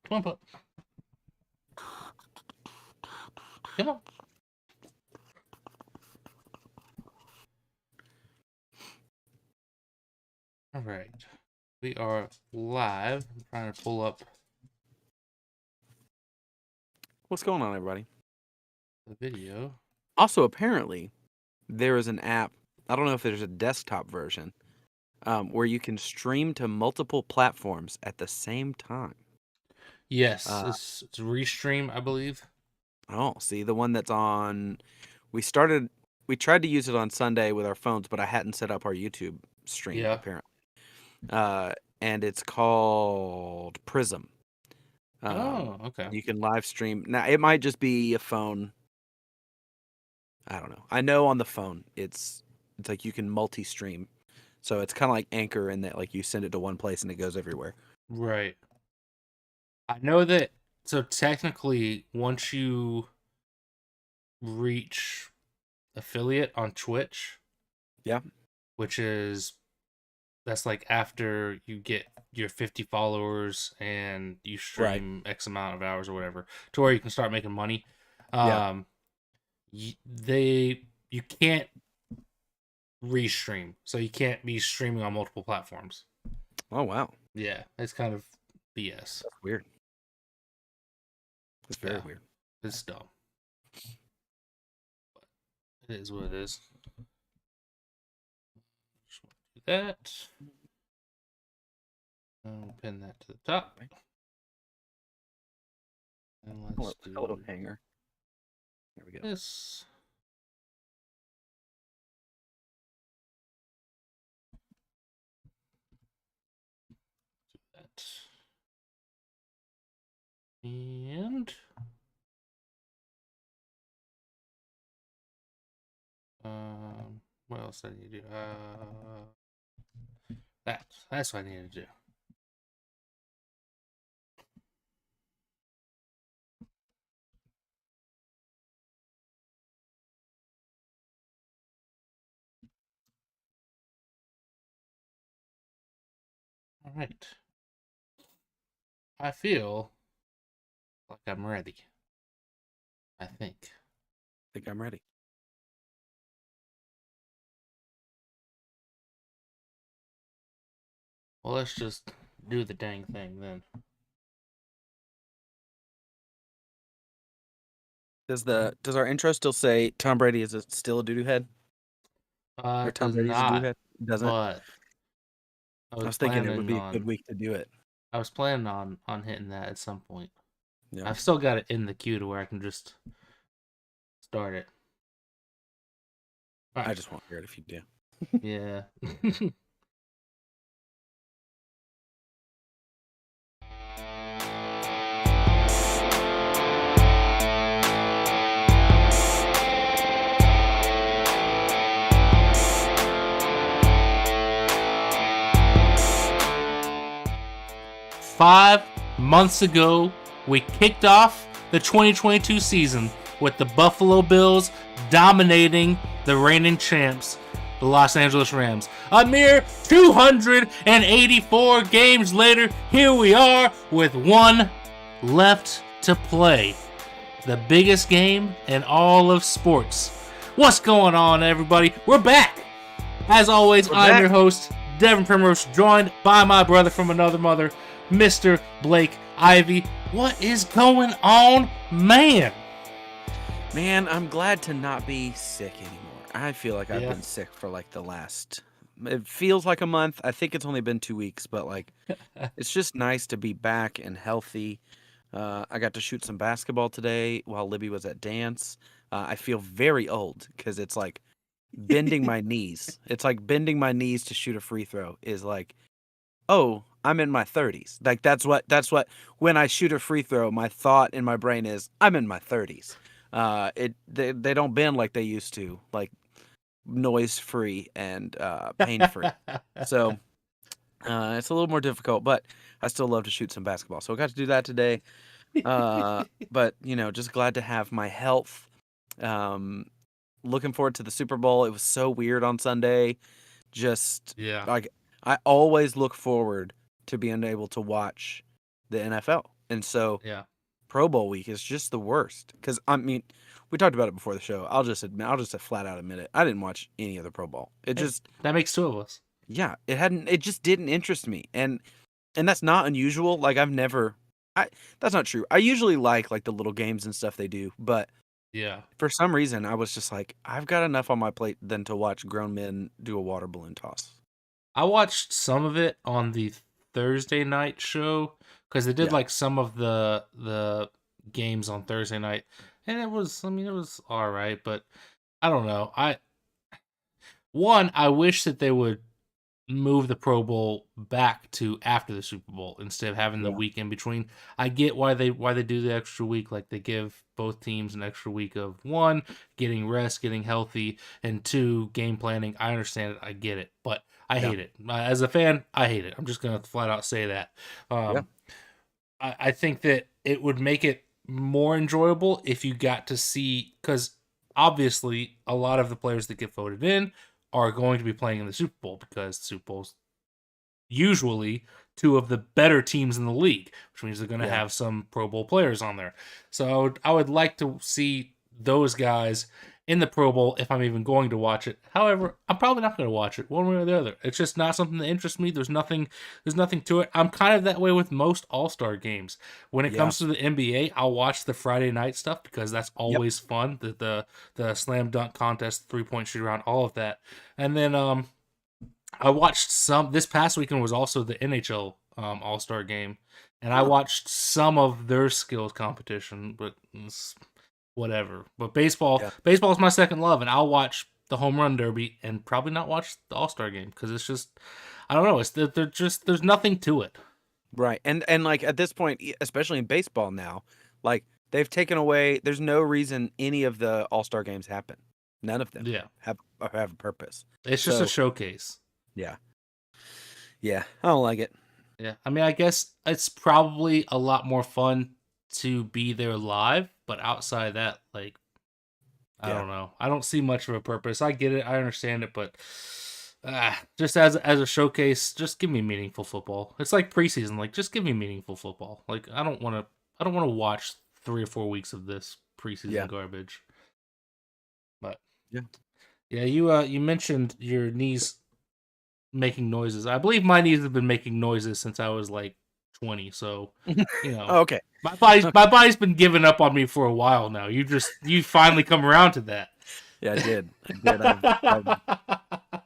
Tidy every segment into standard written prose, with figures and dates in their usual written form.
Come on, pup. Come on. All right. We are live. I'm trying to pull up What's going on, everybody? the video. Also, apparently, there is an app. I don't know if there's a desktop version where you can stream to multiple platforms at the same time. Yes, it's Restream, I believe. Oh, see, the one that's on. We tried to use it on Sunday with our phones, but I hadn't set up our YouTube stream, Yeah. apparently. And it's called Prism. Okay. You can live stream. Now, it might just be a phone. I don't know. I know on the phone, it's like you can multi-stream. So it's kind of like Anchor in that like you send it to one place and it goes everywhere. Right. I know that. So technically, once you reach affiliate on Twitch, Yeah. which is that's like after you get your 50 followers and you stream X amount of hours or whatever, to where you can start making money. Yeah. You can't restream, so you can't be streaming on multiple platforms. Oh wow. Yeah, it's kind of BS. That's weird. It's very weird. It's dumb. But it is what it is. Just want to do that. I'll pin that to the top. And let's do a little hanger. There we go. this. Do that. And what else I need to do? That's what I need to do. All right. I feel like I'm ready. I think. I think I'm ready. Well, let's just do the dang thing then. Does our intro still say Tom Brady is still a doo-doo head? Or It Tom does Brady's a not. doo-doo head? Doesn't. But I was thinking it would be a good week to do it. I was planning on hitting that at some point. Yeah. I've still got it in the queue to where I can just start it. Right. I just won't hear it if you do. Yeah. 5 months ago, we kicked off the 2022 season with the Buffalo Bills dominating the reigning champs, the Los Angeles Rams. A mere 284 games later, here we are with one left to play. The biggest game in all of sports. What's going on, everybody? We're back! As always, I'm your host, Devin Primrose, joined by my brother from another mother, Mr. Blake Ivy. What is going on, man? Man, I'm glad to not be sick anymore. I feel like I've been sick for like the last... It feels like a month. I think it's only been 2 weeks, but like, it's just nice to be back and healthy. I got to shoot some basketball today while Libby was at dance. I feel very old because it's like bending my knees. It's like bending my knees to shoot a free throw is like, oh, I'm in my 30s. Like that's what when I shoot a free throw, my thought in my brain is I'm in my 30s. They don't bend like they used to, like noise free and pain free. So it's a little more difficult, but I still love to shoot some basketball. So I got to do that today. But just glad to have my health. Looking forward to the Super Bowl. It was so weird on Sunday. Like I always look forward to being able to watch the NFL. And so Yeah. Pro Bowl week is just the worst. Because I mean, we talked about it before the show. I'll just flat out admit it. I didn't watch any of the Pro Bowl. It just that makes two of us. Yeah, it just didn't interest me. And that's not unusual. Like that's not true. I usually like the little games and stuff they do, but yeah, for some reason I was just like, I've got enough on my plate than to watch grown men do a water balloon toss. I watched some of it on the Thursday night show because they did some of the games on Thursday night, and it was all right, but I don't know. I wish that they would move the Pro Bowl back to after the Super Bowl instead of having the week in between. I get why they do the extra week. Like, they give both teams an extra week of, one, getting rest, getting healthy, and two, game planning. I understand it. I get it, but I hate it. As a fan, I hate it. I'm just gonna flat out say that. I think that it would make it more enjoyable if you got to see, because obviously a lot of the players that get voted in are going to be playing in the Super Bowl, because the Super Bowl's usually two of the better teams in the league, which means they're going to have some Pro Bowl players on there. So I would like to see those guys in the Pro Bowl if I'm even going to watch it. However, I'm probably not going to watch it one way or the other. It's just not something that interests me. There's nothing to it. I'm kind of that way with most All-Star games. When it comes to the NBA, I'll watch the Friday night stuff because that's always fun. The slam dunk contest, 3-point shoot around, all of that. And then I watched some. This past weekend was also the NHL All-Star game, and I watched some of their skills competition, but whatever. But baseball is my second love, and I'll watch the home run derby and probably not watch the All-Star game because it's just, I don't know, there's nothing to it. Right. And like at this point, especially in baseball now, like they've taken away, there's no reason any of the All-Star games happen. None of them have a purpose. It's just a showcase. Yeah. Yeah, I don't like it. Yeah. I mean, I guess it's probably a lot more fun to be there live, but outside that, like, I don't know. I don't see much of a purpose. I get it. I understand it, but just as a showcase, just give me meaningful football. It's like preseason. Like, just give me meaningful football. Like, I don't want to watch 3 or 4 weeks of this preseason garbage. But yeah, you mentioned your knees making noises. I believe my knees have been making noises since I was like 20. So, okay. My body's been giving up on me for a while now. You finally come around to that. Yeah, I did.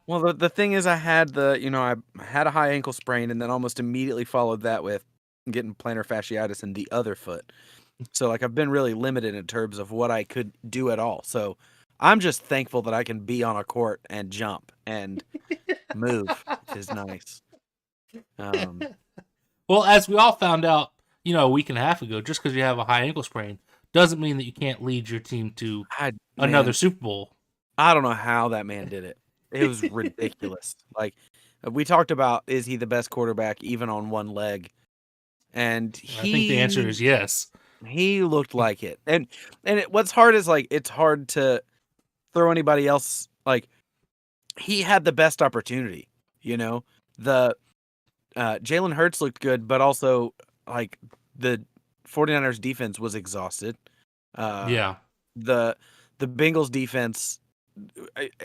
Well, the thing is, I had I had a high ankle sprain, and then almost immediately followed that with getting plantar fasciitis in the other foot. So, like, I've been really limited in terms of what I could do at all. So, I'm just thankful that I can be on a court and jump and move, which is nice. Well, as we all found out, a week and a half ago, just because you have a high ankle sprain doesn't mean that you can't lead your team to another Super Bowl. I don't know how that man did it. It was ridiculous. Like, we talked about, is he the best quarterback even on one leg? And I think the answer is yes. He looked like it. And what's hard is, like, it's hard to throw anybody else. Like, he had the best opportunity, the Jalen Hurts looked good, but also, like, the 49ers defense was exhausted. The Bengals defense,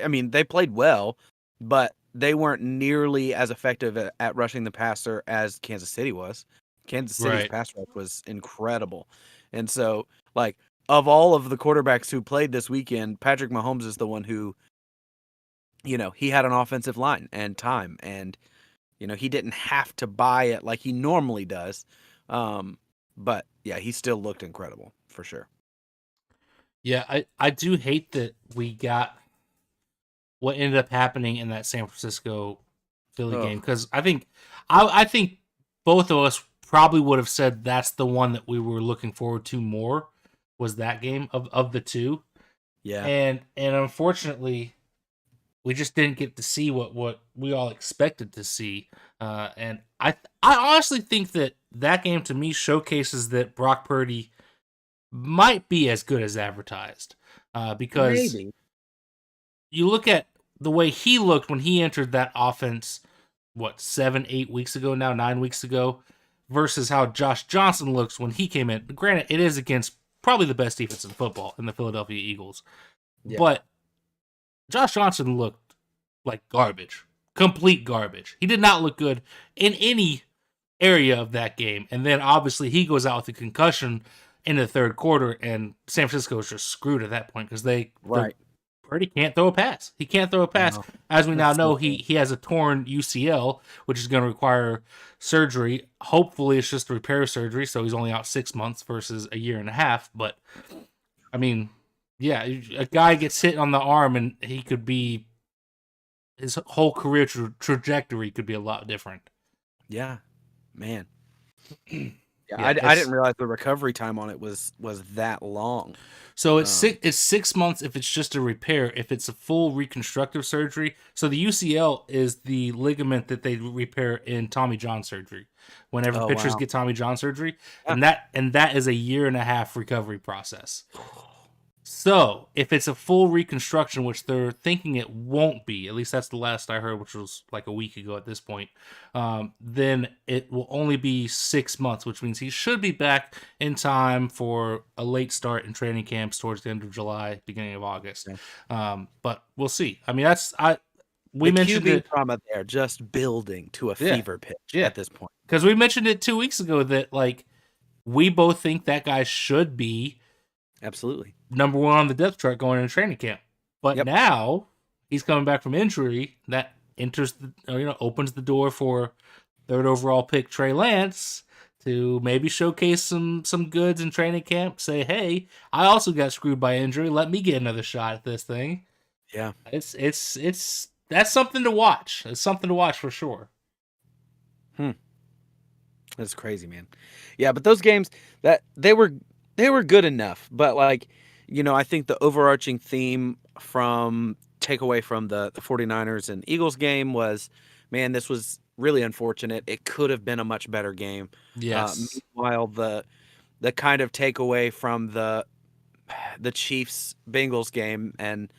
I mean, they played well, but they weren't nearly as effective at rushing the passer as Kansas City was. Kansas City's pass rush was incredible. And so, like, of all of the quarterbacks who played this weekend, Patrick Mahomes is the one who, he had an offensive line and time, and, he didn't have to buy it like he normally does. But yeah, he still looked incredible for sure. Yeah, I do hate that we got what ended up happening in that San Francisco Philly game, because I think both of us probably would have said that's the one that we were looking forward to more, was that game of the two. Yeah. And unfortunately, we just didn't get to see what we all expected to see. And I honestly think that game to me showcases that Brock Purdy might be as good as advertised. Because maybe. You look at the way he looked when he entered that offense, 7-8 weeks ago now, 9 weeks ago, versus how Josh Johnson looks when he came in. Granted, it is against probably the best defense in football in the Philadelphia Eagles. Yeah. But Josh Johnson looked like garbage. Complete garbage. He did not look good in any area of that game. And then obviously he goes out with a concussion in the third quarter, and San Francisco is just screwed at that point because Purdy can't throw a pass. He can't throw a pass. No, as we now know, he has a torn UCL, which is going to require surgery. Hopefully it's just repair surgery, so he's only out 6 months versus a year and a half. But, I mean, yeah, a guy gets hit on the arm and he could be, his whole career trajectory could be a lot different. Yeah, man. I didn't realize the recovery time on it was that long. So it's 6 months if it's just a repair. If it's a full reconstructive surgery, so the UCL is the ligament that they repair in Tommy John surgery. Whenever pitchers get Tommy John surgery, and that is a 1.5 year recovery process. So if it's a full reconstruction, which they're thinking it won't be, at least that's the last I heard, which was like a week ago at this point, then it will only be 6 months, which means he should be back in time for a late start in training camps towards the end of July, beginning of August. Yeah. But we'll see. I mean, we mentioned QB trauma there, just building to a fever pitch at this point. Because we mentioned it 2 weeks ago that like we both think that guy should be absolutely number one on the depth chart going into training camp. But now he's coming back from injury. That opens the door for third overall pick Trey Lance to maybe showcase some goods in training camp. Say, hey, I also got screwed by injury. Let me get another shot at this thing. Yeah, it's that's something to watch. It's something to watch for sure. That's crazy, man. Yeah, but those games that they were good enough, but like, I think the overarching theme from takeaway from the 49ers and Eagles game was, man, this was really unfortunate. It could have been a much better game. Yes. Meanwhile, the kind of takeaway from the Chiefs Bengals game, and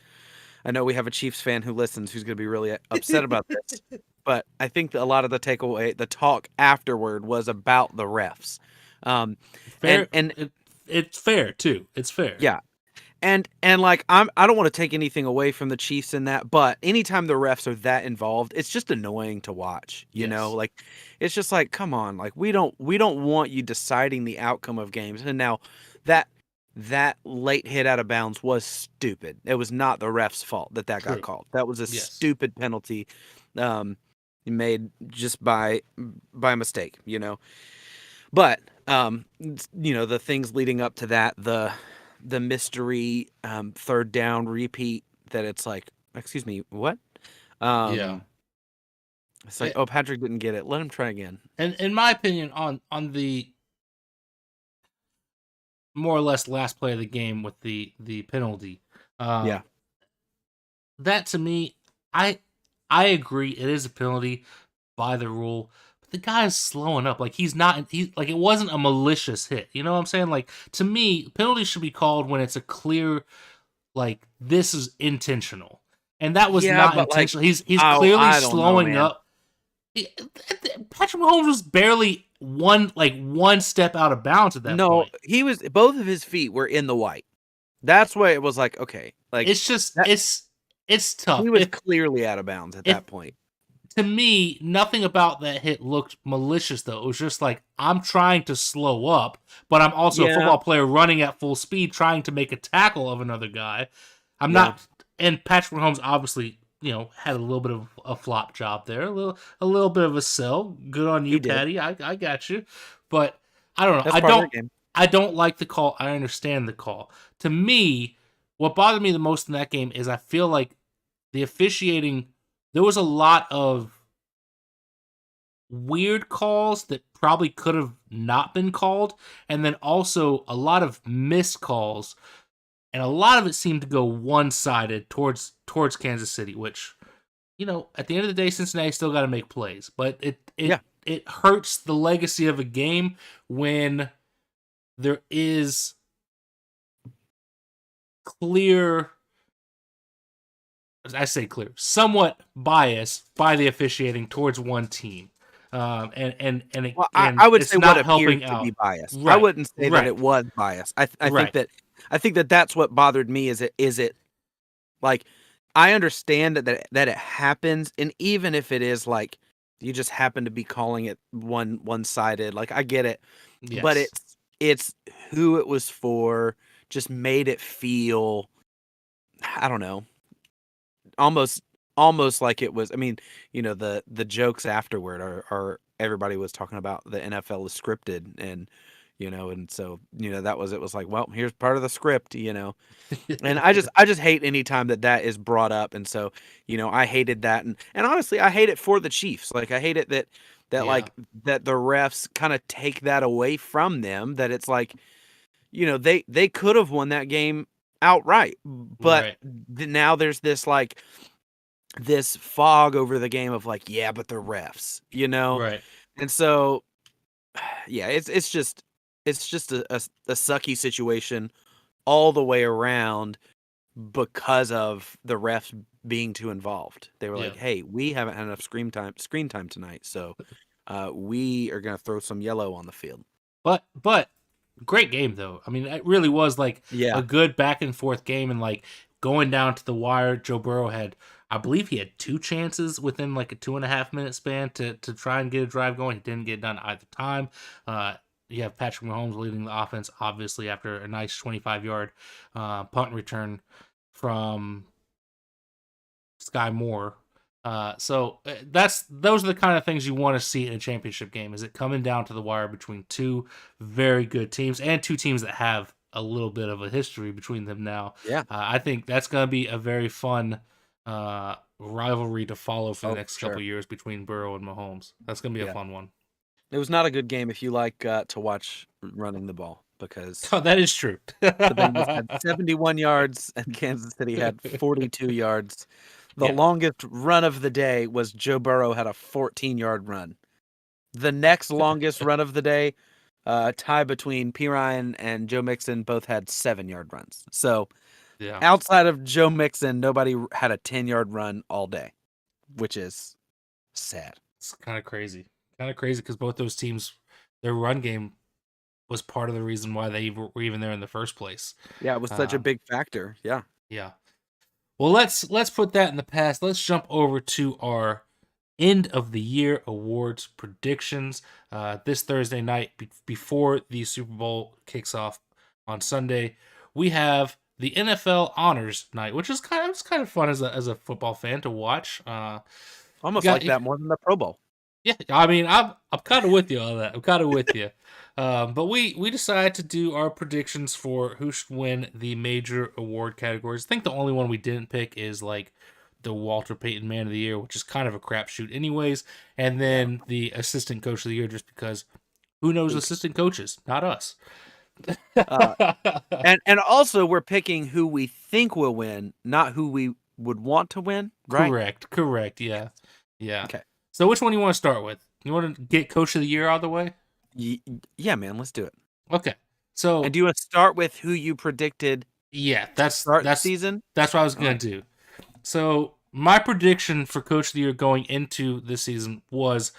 I know we have a Chiefs fan who listens who's going to be really upset about this, but I think a lot of the takeaway, the talk afterward was about the refs. Fair, and it's fair too. It's fair. Yeah. And like I don't want to take anything away from the Chiefs in that, but anytime the refs are that involved, it's just annoying to watch, you know? Like it's just like, come on, like we don't want you deciding the outcome of games. And now that late hit out of bounds was stupid. It was not the ref's fault that got called. That was a stupid penalty made just by mistake, But the things leading up to that, the mystery third down repeat, that it's like, excuse me, what? It's like, Patrick didn't get it. Let him try again. And in my opinion, on the more or less last play of the game with the penalty, that to me, I agree it is a penalty by the rule. The guy's slowing up. Like he's like it wasn't a malicious hit. You know what I'm saying? Like to me, penalties should be called when it's a clear, like this is intentional, and that was not intentional. Like, he's clearly slowing up. Patrick Mahomes was barely one step out of bounds at that point. No, he was. Both of his feet were in the white. That's why it was like, okay, like it's just it's tough. He was clearly out of bounds at that point. To me, nothing about that hit looked malicious, though. It was just like, I'm trying to slow up, but I'm also a football player running at full speed, trying to make a tackle of another guy. I'm not, and Patrick Mahomes obviously, had a little bit of a flop job there, a little bit of a sell. Good on you, Patty. I got you, but I don't know. I don't like the call. I understand the call. To me, what bothered me the most in that game is I feel like the officiating. There was a lot of weird calls that probably could have not been called, and then also a lot of missed calls, and a lot of it seemed to go one-sided towards Kansas City, which, at the end of the day, Cincinnati still got to make plays, but it hurts the legacy of a game when there is clear. I say clear, somewhat biased by the officiating towards one team. Well, and I would it's say what not appears helping to be out. biased. I Right, wouldn't say that right, it was biased. right. I think that that's what bothered me. Is it like I understand that it happens, and even if it is like you just happen to be calling it one sided, like I get it, but Yes. it's who it was for. Just made it feel, I don't know, almost almost like it was. I mean, the jokes afterward are everybody was talking about the NFL is scripted, and so that was, it was like, well, here's part of the script. And I just hate any time that is brought up, and so I hated that, and honestly I hate it for the Chiefs. Like I hate it that Yeah. like that the refs kind of take that away from them, that it's like they could have won that game outright, but Right. now there's this fog over the game of like, yeah, but the refs, Right. and so yeah, it's just a sucky situation all the way around because of the refs being too involved. They were Yeah. like, "Hey, we haven't had enough screen time tonight, so we are gonna throw some yellow on the field." But great game though. I mean, it really was like Yeah, a good back and forth game, and like going down to the wire. Joe Burrow had, I believe, he had 2 chances within like a 2.5 minute span to try and get a drive going. He didn't get it done either time. You have Patrick Mahomes leading the offense, obviously, after a nice 25-yard punt return from Sky Moore. Those are the kind of things you want to see in a championship game. Is it coming down to the wire between two very good teams and two teams that have a little bit of a history between them now? yeah. I think that's going to be a very fun rivalry to follow for the Oh, for next couple sure. of years between Burrow and Mahomes. That's going to be a Yeah. fun one. It was not a good game if you like to watch running the ball, because Oh, that is true. the Bengals had 71 yards and Kansas City had 42 yards. The Yeah. longest run of the day was Joe Burrow had a 14-yard run. The next longest run of the day, tie between P. Ryan and Joe Mixon, both had 7-yard runs. So Yeah. outside of Joe Mixon, nobody had a 10-yard run all day, which is sad. It's kind of crazy. Kind of crazy because both those teams, their run game was part of the reason why they were even there in the first place. Yeah, it was such a big factor. Yeah. Yeah. Well, let's put that in the past. Let's jump over to our end of the year awards predictions. This Thursday night, before the Super Bowl kicks off on Sunday, we have the NFL Honors Night, which is kind of fun as a football fan to watch. Almost got like that more than the Pro Bowl. Yeah, I mean, I'm kind of with you on that. I'm kind of with you. But we decided to do our predictions for who should win the major award categories. I think the only one we didn't pick is like the Walter Payton Man of the Year, which is kind of a crapshoot, anyways. And then the Assistant Coach of the Year, just because who knows assistant coaches? Not us. And also we're picking who we think will win, not who we would want to win, right? Correct. Yeah. Okay. So which one do you want to start with? You want to get Coach of the Year out of the way? Yeah, man, let's do it. Okay. So And do you want to start with who you predicted yeah, that's the season? That's what I was gonna do. So my prediction for Coach of the Year going into this season was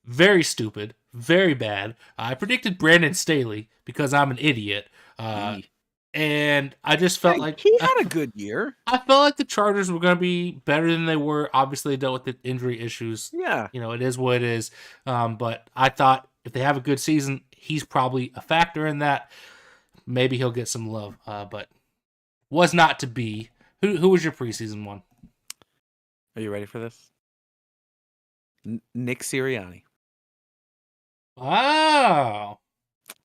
very stupid, very bad. I predicted Brandon Staley because I'm an idiot, and I just felt like he had a good year. I felt like the Chargers were going to be better than they were. Obviously, they dealt with the injury issues. Yeah. It is what it is. But I thought if they have a good season, he's probably a factor in that. Maybe he'll get some love, but was not to be. Who was your preseason one? Are you ready for this? Nick Sirianni. Wow.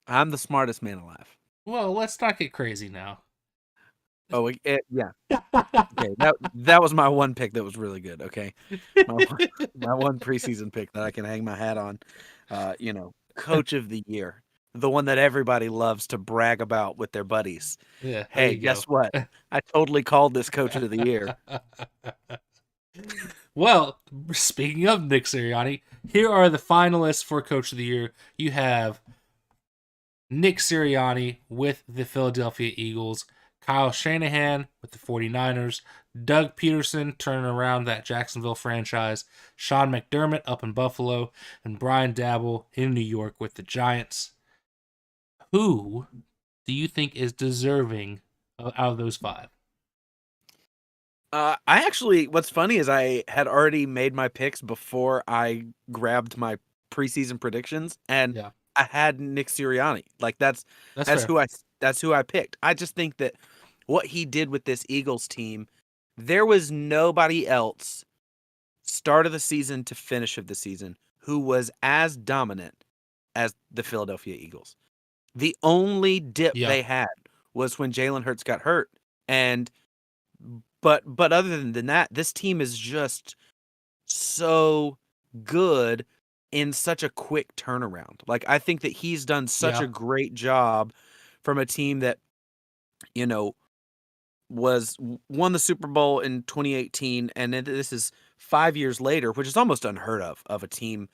I'm the smartest man alive. Well, let's not get crazy now. Oh, yeah. Okay, that was my one pick that was really good. Okay, my one preseason pick that I can hang my hat on. Coach of the Year, the one that everybody loves to brag about with their buddies. Yeah. Hey, guess what? I totally called this Coach of the Year. Well, speaking of Nick Sirianni, here are the finalists for Coach of the Year. You have Nick Sirianni with the Philadelphia Eagles, Kyle Shanahan with the 49ers, Doug Peterson turning around that Jacksonville franchise, Sean McDermott up in Buffalo, and Brian Daboll in New York with the Giants. Who do you think is deserving out of those 5? I actually, what's funny is I had already made my picks before I grabbed my preseason predictions, and Yeah, I had Nick Sirianni. Like that's fair. that's who I picked. I just think that what he did with this Eagles team, there was nobody else start of the season to finish of the season who was as dominant as the Philadelphia Eagles. The only dip Yeah, they had was when Jalen Hurts got hurt, and but other than that, this team is just so good in such a quick turnaround. Like I think that he's done such yeah, a great job from a team that, you know, won the Super Bowl in 2018, and then this is 5 years later, which is almost unheard of a team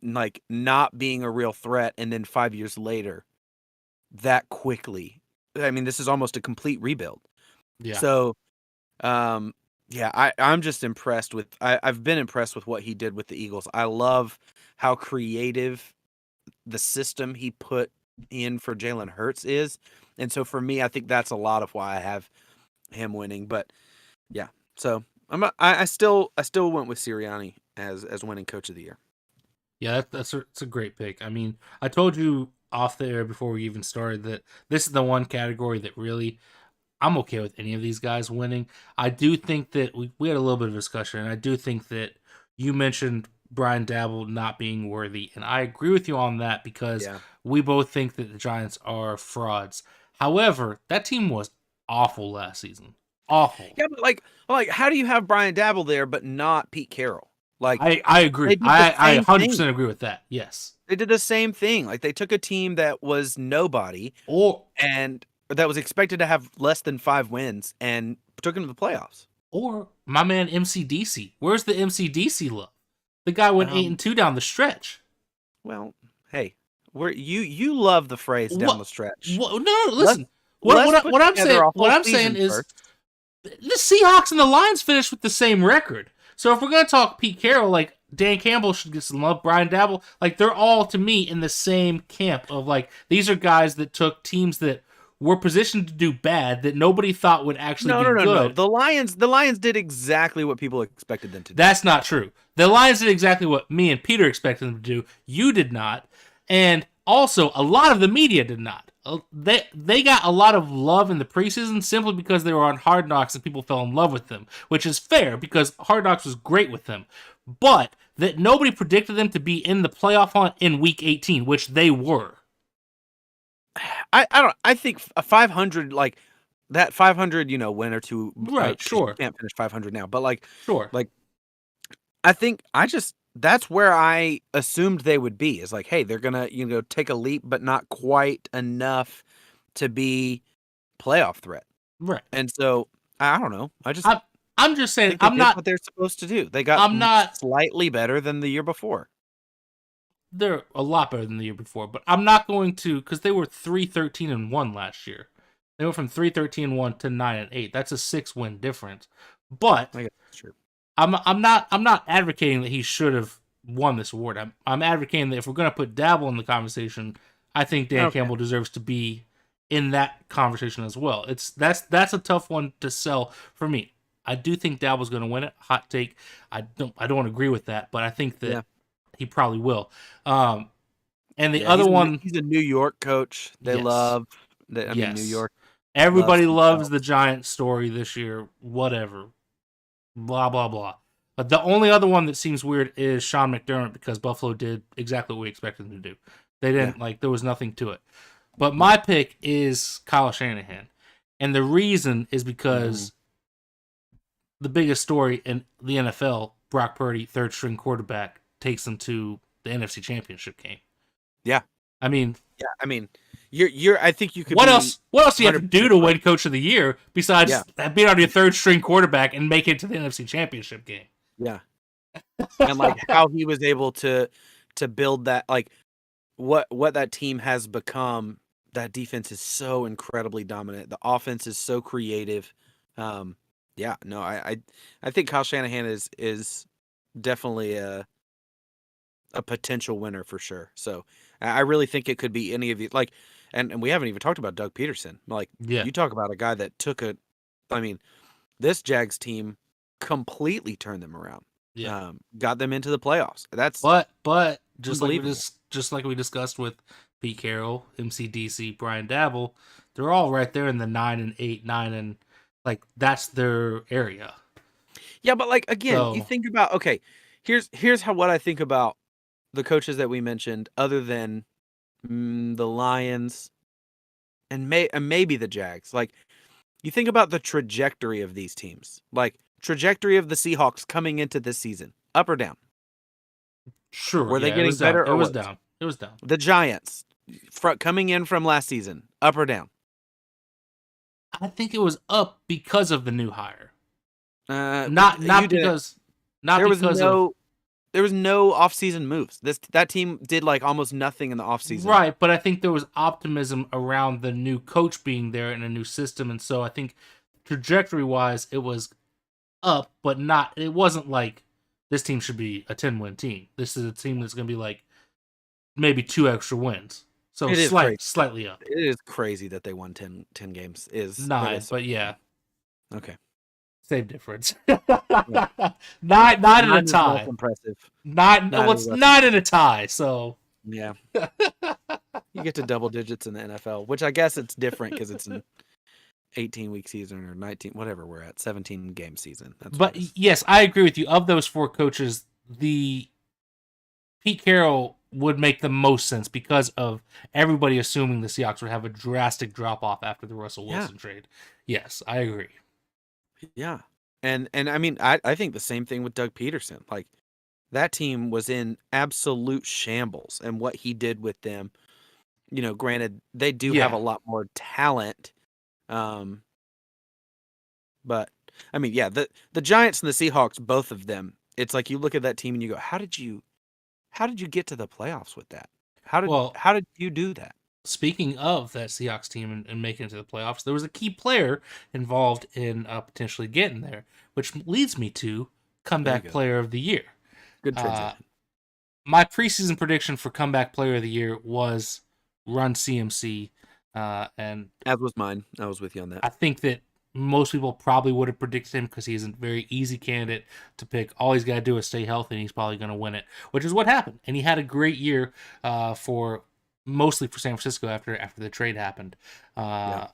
like not being a real threat, and then 5 years later that quickly. I mean, this is almost a complete rebuild. yeah. So, yeah, I'm just impressed with. I've been impressed with what he did with the Eagles. I love how creative the system he put in for Jalen Hurts is, and so for me, I think that's a lot of why I have him winning. But yeah, so I still went with Sirianni as winning Coach of the Year. Yeah, that's a great pick. I mean, I told you off the air before we even started that this is the one category that really I'm okay with any of these guys winning. I do think that we had a little bit of discussion, and I do think that you mentioned Brian Daboll not being worthy, and I agree with you on that because Yeah. we both think that the Giants are frauds. However, that team was awful last season. Awful. Yeah, but like, how do you have Brian Daboll there but not Pete Carroll? Like, I agree. they did the I same 100% thing. agree with that. Yes. They did the same thing. Like, they took a team that was nobody Or and that was expected to have less than 5 wins and took them to the playoffs. Or my man MCDC. Where's the MCDC love? The guy went 8-2 down the stretch. Well, hey, you love the phrase down the stretch. No, listen. Let's What I'm together saying, a whole what I'm season saying is first. the Seahawks and the Lions finished with the same record. So if we're gonna talk Pete Carroll, like Dan Campbell should get some love, Brian Daboll, like they're all to me in the same camp of like these are guys that took teams that were positioned to do bad that nobody thought would actually be good. No. The Lions did exactly what people expected them to do. That's not true. The Lions did exactly what me and Peter expected them to do. You did not. And also, a lot of the media did not. They got a lot of love in the preseason simply because they were on Hard Knocks and people fell in love with them, which is fair because Hard Knocks was great with them. But that nobody predicted them to be in the playoff hunt in Week 18, which they were. I think a 500 like that 500, win or two. Right, sure. You can't finish 500 now, but Sure. I think that's where I assumed they would be. Is like, hey, they're gonna take a leap, but not quite enough to be playoff threat. Right. And so I don't know. I'm just saying I'm not what they're supposed to do. They got slightly better than the year before. They're a lot better than the year before, but I'm not going to because they were 3-13-1 last year. They went from 3-13-1 to 9-8. That's a 6-win difference. But I guess that's true. I'm not advocating that he should have won this award. I'm advocating that if we're going to put Daboll in the conversation, I think Dan Campbell deserves to be in that conversation as well. That's a tough one to sell for me. I do think Daboll's going to win it. Hot take. I don't agree with that, but I think that he probably will. And the other one, he's a New York coach. They love. New York. Everybody loves the Giants story this year. Whatever. Blah, blah, blah. But the only other one that seems weird is Sean McDermott because Buffalo did exactly what we expected them to do. They didn't, there was nothing to it. But my pick is Kyle Shanahan. And the reason is because the biggest story in the NFL, Brock Purdy, third string quarterback, takes them to the NFC Championship game. Yeah. I mean, you're I think you could What else do you have to do to win Coach of the Year besides being on your third string quarterback and make it to the NFC Championship game? Yeah. And how he was able to build that, what that team has become that defense is so incredibly dominant. The offense is so creative. Yeah, no, I think Kyle Shanahan is definitely a potential winner for sure. So I really think it could be any of these. Like, and we haven't even talked about Doug Peterson. Like, Yeah. you talk about a guy that took I mean, this Jags team completely turned them around. Yeah. Got them into the playoffs. That's But just unbelievable. like we discussed with Pete Carroll, MCDC, Brian Dabble, they're all right there in the 9-8, 9 and like that's their area. Yeah, but like again, you So think about here's how what I think about the coaches that we mentioned, other than the Lions and maybe the Jags. Like, you think about the trajectory of these teams, like trajectory of the Seahawks coming into this season, up or down? sure, Were they yeah, it getting was down. better It or was worse? down. It was down. The Giants, coming in from last season, up or down? I think it was up because of the new hire. But Not you didn't. because not There was because of no offseason moves. That team did like almost nothing in the offseason. right, but I think there was optimism around the new coach being there and a new system, and so I think trajectory wise it was up, but not. It wasn't like this team should be a 10-win team. This is a team that's going to be like maybe 2 extra wins, so It is crazy. slightly up. It is crazy that they won 10 games. That 9, is but yeah, okay. same difference. 9 in a Is less tie. impressive. 9. Nine Well, is it's less 9 in a tie. So Yeah. You get to double digits in the NFL, which I guess it's different because it's an 18-week season or 19, whatever we're at, 17-game season. That's but yes, I agree with you. Of those 4 coaches, the Pete Carroll would make the most sense because of everybody assuming the Seahawks would have a drastic drop off after the Russell Wilson trade. Yes, I agree. Yeah. And I mean, I think the same thing with Doug Peterson. Like, that team was in absolute shambles, and what he did with them, granted, they do have a lot more talent. But I mean, yeah, the Giants and the Seahawks, both of them, it's like you look at that team and you go, how did you get to the playoffs with that? How did you do that? Speaking of that Seahawks team and making it to the playoffs, there was a key player involved in potentially getting there, which leads me to comeback player of the year. Good transition. My preseason prediction for comeback player of the year was Run CMC, and as was mine. I was with you on that. I think that most people probably would have predicted him because he's a very easy candidate to pick. All he's got to do is stay healthy, and he's probably going to win it, which is what happened. And he had a great year mostly for San Francisco after the trade happened. But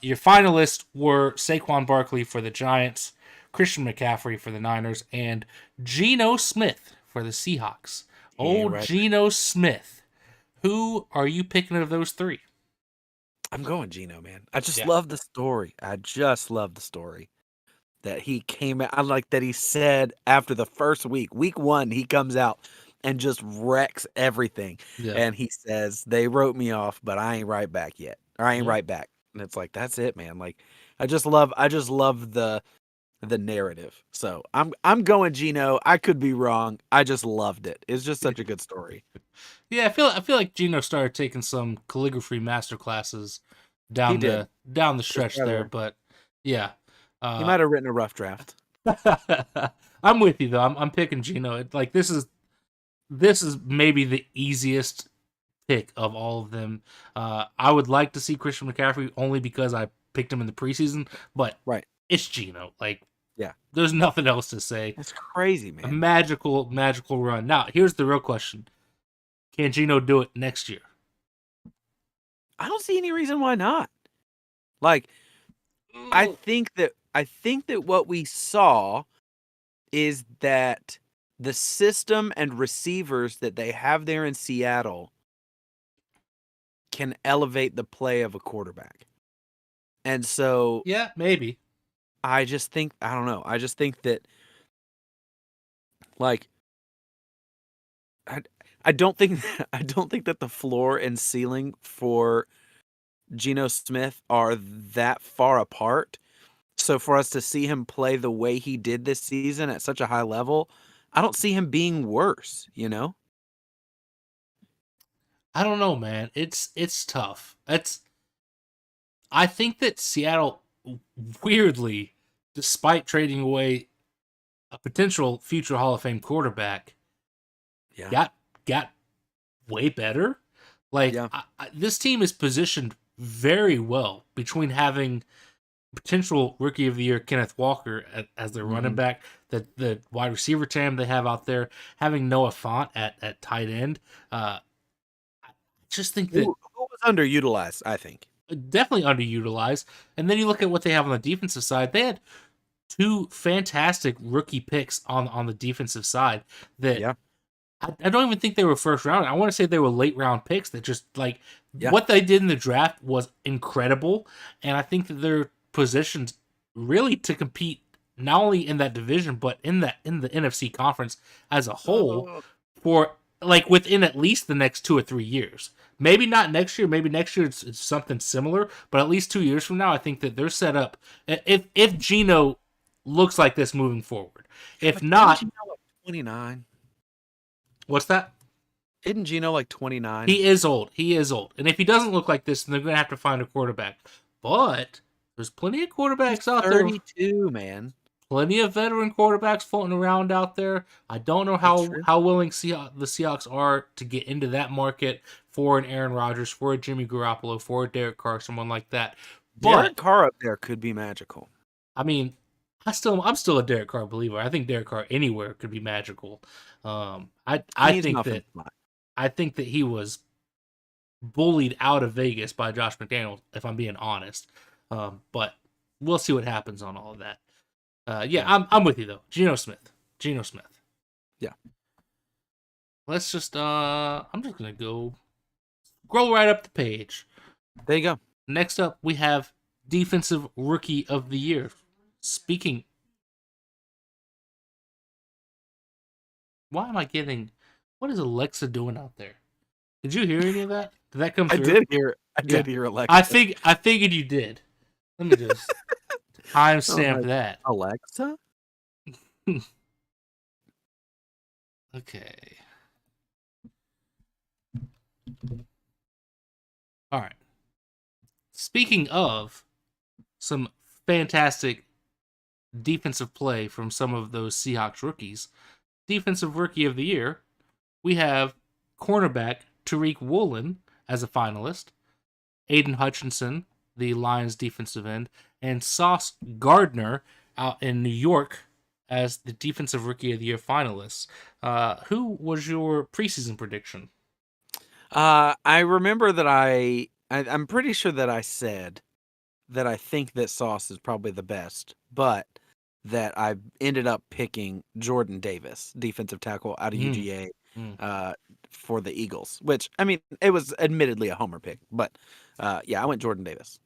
your finalists were Saquon Barkley for the Giants, Christian McCaffrey for the Niners, and Geno Smith for the Seahawks. Geno Smith. Who are you picking of those 3? I'm going Geno, man. I just love the story. That he came out. I like that he said after the first week 1, he comes out and just wrecks everything. Yeah. And he says, they wrote me off, but I ain't right back yet. Or I ain't right back. And it's like, that's it, man. Like, I just love the narrative. So I'm going Geno. I could be wrong. I just loved it. It's just such a good story. Yeah, I feel like Geno started taking some calligraphy master classes down the stretch there, but yeah. He might have written a rough draft. I'm with you though. I'm picking Geno. Like this is maybe the easiest pick of all of them. I would like to see Christian McCaffrey only because I picked him in the preseason, but it's Geno. Like, yeah, there's nothing else to say. That's crazy, man. A magical run. Now, here's the real question: can Geno do it next year? I don't see any reason why not. Like, I think that what we saw is that the system and receivers that they have there in Seattle can elevate the play of a quarterback. And so, yeah, maybe. I just think, I don't know. I just think that, like, I don't think that the floor and ceiling for Geno Smith are that far apart. So for us to see him play the way he did this season at such a high level, I don't see him being worse, I don't know, man. It's tough. I think that Seattle, weirdly, despite trading away a potential future Hall of Fame quarterback, Yeah. got way better. Like Yeah. this team is positioned very well between having potential Rookie of the Year Kenneth Walker as their running back, the wide receiver tandem they have out there, having Noah Fant at tight end. I just think that Who was underutilized, I think. definitely underutilized. And then you look at what they have on the defensive side. They had two fantastic rookie picks on the defensive side that Yeah. I don't even think they were first round. I want to say they were late round picks that just like Yeah. what they did in the draft was incredible. And I think that they're positioned really to compete not only in that division, but in the NFC conference as a whole for like within at least the next 2 or 3 years. Maybe not next year. Maybe next year it's something similar, but at least 2 years from now, I think that they're set up. If Geno looks like this moving forward, if not, Isn't Geno like 29? What's that? Isn't Geno like 29? He is old. He is old, and if he doesn't look like this, then they're going to have to find a quarterback. But there's plenty of quarterbacks out there. 32, man. Plenty of veteran quarterbacks floating around out there. I don't know how willing the Seahawks are to get into that market for an Aaron Rodgers, for a Jimmy Garoppolo, for a Derek Carr, someone like that. But Derek Carr up there could be magical. I mean, I'm still a Derek Carr believer. I think Derek Carr anywhere could be magical. I think that he was bullied out of Vegas by Josh McDaniels, if I'm being honest. But we'll see what happens on all of that. I'm with you though. Geno Smith. Yeah. Let's just I'm just gonna go scroll right up the page. There you go. Next up, we have Defensive Rookie of the Year. Speaking. Why am I getting? What is Alexa doing out there? Did you hear any of that? Did that come through? I did hear Alexa. I figured you did. Let me just timestamp that. Alexa? Okay. All right. Speaking of some fantastic defensive play from some of those Seahawks rookies, Defensive Rookie of the Year, we have cornerback Tariq Woolen as a finalist, Aiden Hutchinson, the Lions defensive end, and Sauce Gardner out in New York as the Defensive Rookie of the Year finalists. Who was your preseason prediction? I remember that I'm pretty sure that I said that I think that Sauce is probably the best, but that I ended up picking Jordan Davis, defensive tackle out of UGA, for the Eagles, which, I mean, it was admittedly a homer pick, but I went Jordan Davis.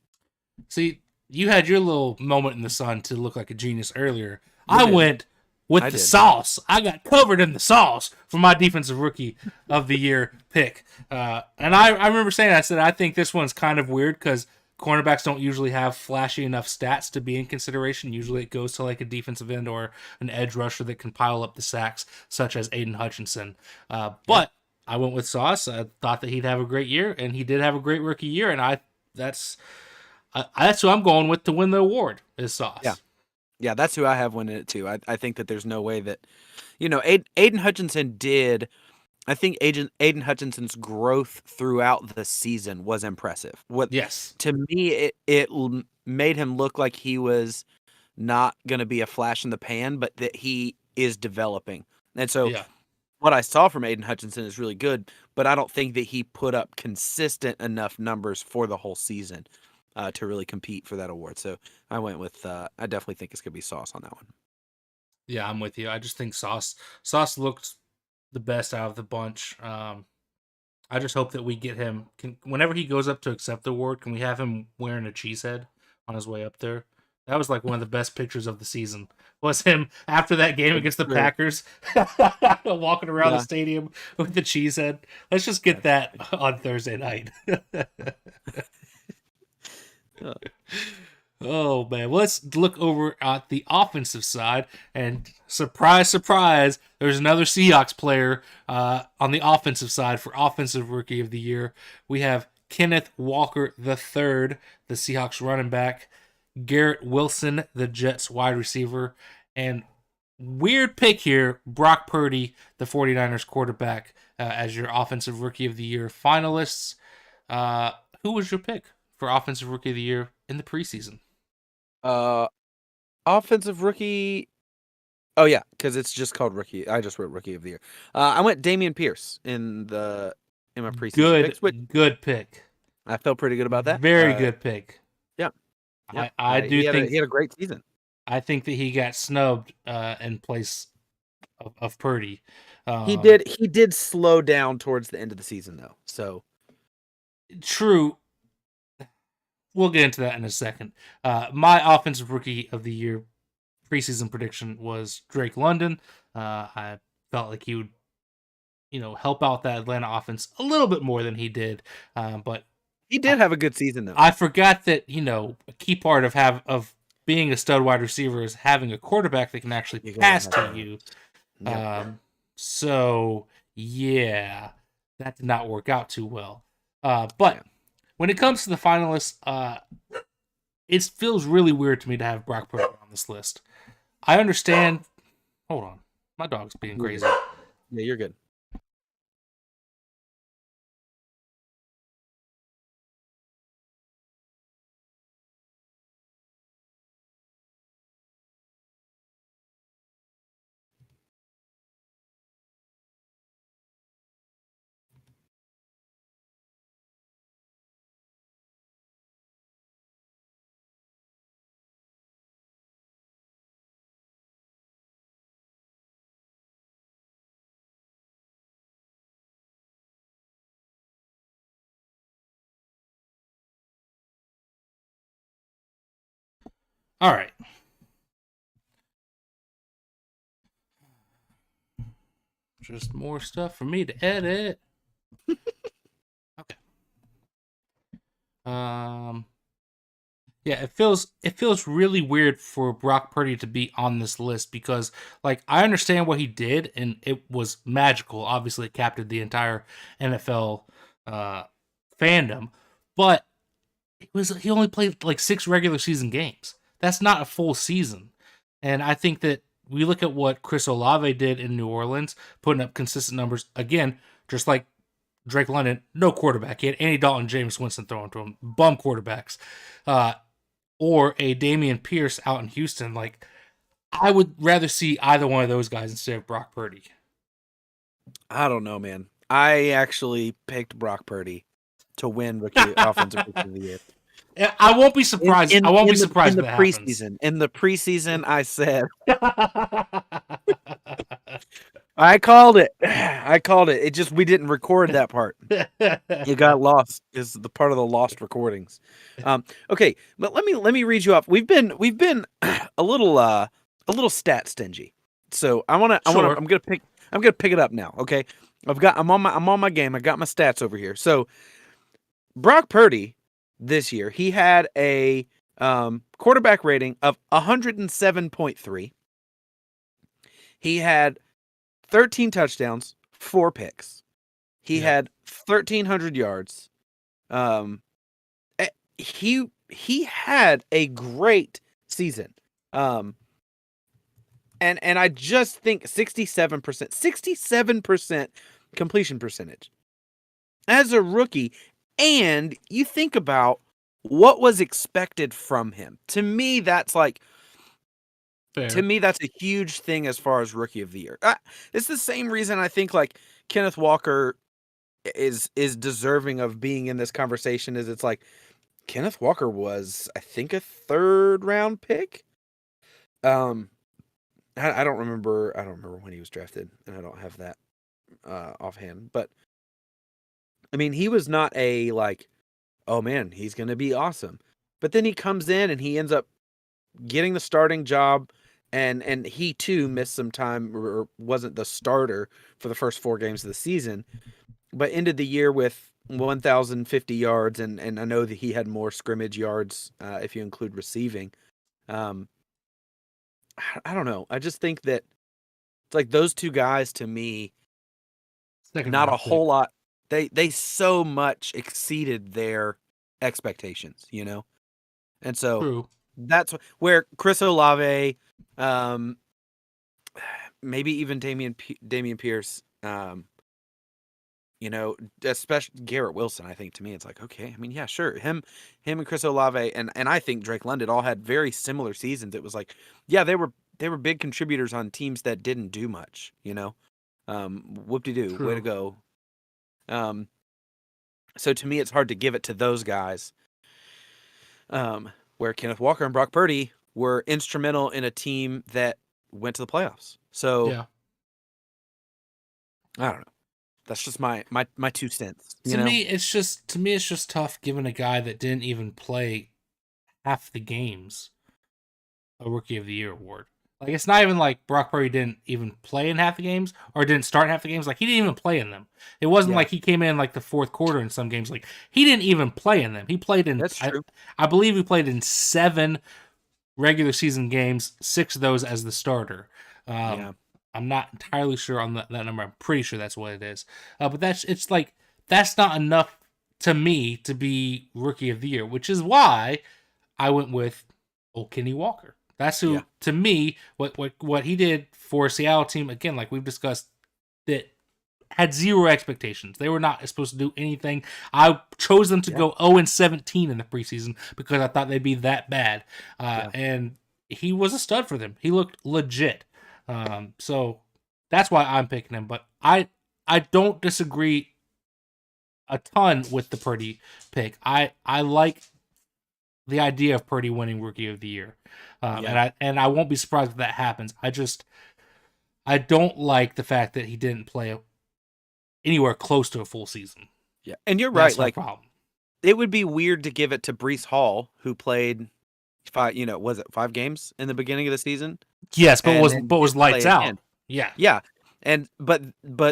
See, you had your little moment in the sun to look like a genius earlier. I went with the sauce. I got covered in the sauce for my Defensive Rookie of the Year pick. And I remember saying, I said, I think this one's kind of weird because cornerbacks don't usually have flashy enough stats to be in consideration. Usually it goes to like a defensive end or an edge rusher that can pile up the sacks, such as Aiden Hutchinson. But I went with Sauce. I thought that he'd have a great year, and he did have a great rookie year. And that's who I'm going with to win the award is Sauce. Yeah, that's who I have winning it too. I think that there's no way that, Aiden Hutchinson did. I think Aiden Hutchinson's growth throughout the season was impressive. To me, it made him look like he was not going to be a flash in the pan, but that he is developing. And so what I saw from Aiden Hutchinson is really good, but I don't think that he put up consistent enough numbers for the whole season to really compete for that award. So I went with, I definitely think it's going to be Sauce on that one. Yeah, I'm with you. I just think Sauce looked the best out of the bunch. I just hope that we get him, whenever he goes up to accept the award, can we have him wearing a cheese head on his way up there? That was like one of the best pictures of the season. Was him after that game against the Packers, walking around the stadium with the cheese head. Let's just get that on Thursday night. Oh man, well, let's look over at the offensive side, and surprise, surprise, there's another Seahawks player on the offensive side for Offensive Rookie of the Year. We have Kenneth Walker III, the Seahawks running back, Garrett Wilson, the Jets wide receiver, and weird pick here, Brock Purdy, the 49ers quarterback, as your Offensive Rookie of the Year finalists. Who was your pick for Offensive Rookie of the Year in the preseason? Uh, offensive rookie. Oh yeah, because it's just called rookie. I just wrote rookie of the year. I went Dameon Pierce in my preseason picks, which Good pick. I felt pretty good about that. Very good pick. Yeah, I do think he had a great season. I think that he got snubbed in place of Purdy. He did slow down towards the end of the season though. So true. We'll get into that in a second. My Offensive Rookie of the Year preseason prediction was Drake London. I felt like he would, help out that Atlanta offense a little bit more than he did. But he did have a good season though. I forgot that, a key part of being a stud wide receiver is having a quarterback that can actually pass to you. Yeah. So yeah, that did not work out too well. But when it comes to the finalists, it feels really weird to me to have Brock Purdy on this list. I understand. Hold on. My dog's being crazy. Yeah, you're good. All right. Just more stuff for me to edit. Okay. Yeah, it feels really weird for Brock Purdy to be on this list because, like, I understand what he did and it was magical. Obviously, it captured the entire NFL fandom, but he only played like 6 regular season games. That's not a full season, and I think that we look at what Chris Olave did in New Orleans, putting up consistent numbers again, just like Drake London, no quarterback. He had Andy Dalton, Jameis Winston throwing to him, bum quarterbacks. Or a Dameon Pierce out in Houston. Like, I would rather see either one of those guys instead of Brock Purdy. I don't know, man. I actually picked Brock Purdy to win Offensive Rookie of the Year. I won't be surprised. I won't be surprised in the preseason. In the preseason, I said, I called it. It just we didn't record that part. It got lost. Is the part of the lost recordings. Okay, but let me read you off. We've been a little stat stingy. So I'm gonna pick it up now. Okay, I'm on my game. I got my stats over here. So Brock Purdy this year, he had a quarterback rating of 107.3. He had 13 touchdowns, 4 picks. He had 1,300 yards. He had a great season. And I just think 67% completion percentage as a rookie. And you think about what was expected from him. To me, that's like, fair. To me, that's a huge thing as far as Rookie of the Year. It's the same reason I think like Kenneth Walker is deserving of being in this conversation. Is it's like Kenneth Walker was, I think, a 3rd round pick. I don't remember when he was drafted, and I don't have that offhand. But I mean, he was not a like, oh man, he's going to be awesome. But then he comes in and he ends up getting the starting job, and he too missed some time or wasn't the starter for the first 4 games of the season, but ended the year with 1,050 yards, and I know that he had more scrimmage yards if you include receiving. I don't know. I just think that it's like those two guys to me, not a whole lot. They so much exceeded their expectations, and so True. That's where Chris Olave, maybe even Dameon Pierce, especially Garrett Wilson. I think to me, it's like, okay, I mean, yeah, sure, him and Chris Olave, and I think Drake London all had very similar seasons. It was like, yeah, they were big contributors on teams that didn't do much, whoop-de-doo, way to go. So to me, it's hard to give it to those guys. Where Kenneth Walker and Brock Purdy were instrumental in a team that went to the playoffs. So, yeah. I don't know. That's just my 2 cents. To me, it's just tough giving a guy that didn't even play half the games a Rookie of the Year award. Like, it's not even like Brock Purdy didn't even play in half the games or didn't start half the games. Like, he didn't even play in them. It wasn't like he came in like the fourth quarter in some games. Like, he didn't even play in them. He played in, That's true. I believe he played in 7 regular season games, 6 of those as the starter. I'm not entirely sure on that number. I'm pretty sure that's what it is. But that's not enough to me to be Rookie of the Year, which is why I went with old Kenny Walker. That's who, to me, what he did for a Seattle team, again, like we've discussed, that had zero expectations. They were not supposed to do anything. I chose them to go 0-17 in the preseason because I thought they'd be that bad. And he was a stud for them. He looked legit. So that's why I'm picking him. But I don't disagree a ton with the Purdy pick. I like the idea of Purdy winning Rookie of the Year. And I won't be surprised if that happens. I don't like the fact that he didn't play anywhere close to a full season. Yeah, and you're right. Like, problem. It would be weird to give it to Breece Hall, who played 5 games in the beginning of the season? Yes, but was lights out. Again. Yeah. Yeah. And but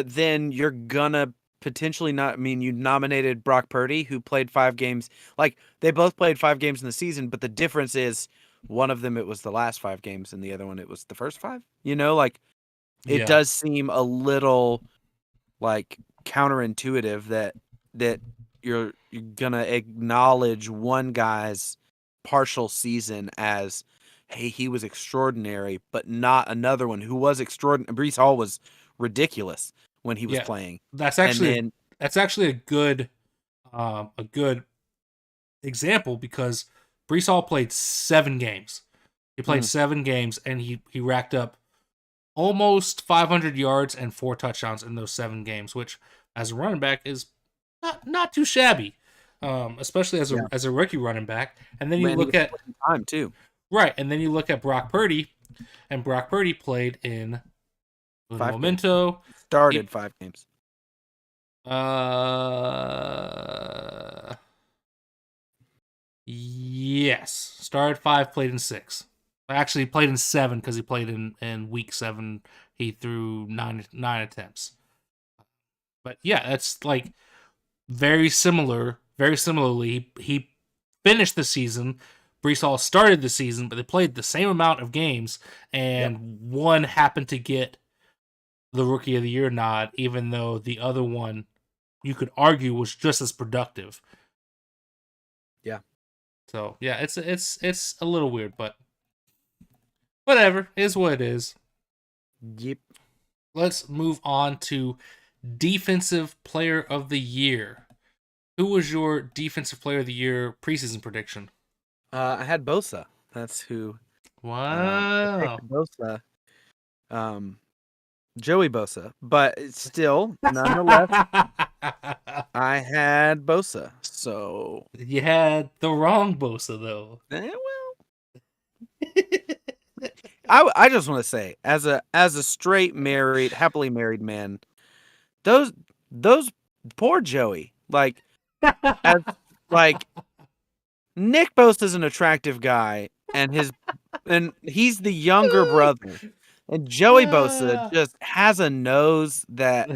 then you're gonna potentially not. I mean, you nominated Brock Purdy, who played 5 games. Like, they both played 5 games in the season, but the difference is one of them it was the last 5 games, and the other one it was the first 5. It does seem a little like counterintuitive that you're gonna acknowledge one guy's partial season as, hey, he was extraordinary, but not another one who was extraordinary. Breece Hall was ridiculous when he was playing. That's actually a good example, because Breece Hall played 7 games. He played 7 games, and he racked up almost 500 yards and 4 touchdowns in those 7 games, which as a running back is not too shabby, especially as a rookie running back. And then you look at time too, right? And then you look at Brock Purdy, and Brock Purdy played in Memento. Started 5 games. Yes, started 5, played in 6. Actually, he played in 7 because he played in week 7. He threw 9 attempts. But yeah, that's like very similar. Very similarly, he finished the season. Breece Hall started the season, but they played the same amount of games, and one happened to get the Rookie of the Year nod, even though the other one, you could argue, was just as productive. Yeah. So yeah, it's a little weird, but whatever, is what it is. Yep. Let's move on to Defensive Player of the Year. Who was your Defensive Player of the Year preseason prediction? I had Bosa. That's who. Wow. Bosa. Joey Bosa. But still, nonetheless, I had Bosa. So you had the wrong Bosa, though. I just want to say, as a straight married, happily married man, those poor Joey, like Nick Bosa is an attractive guy, and he's the younger brother, and Joey Bosa just has a nose that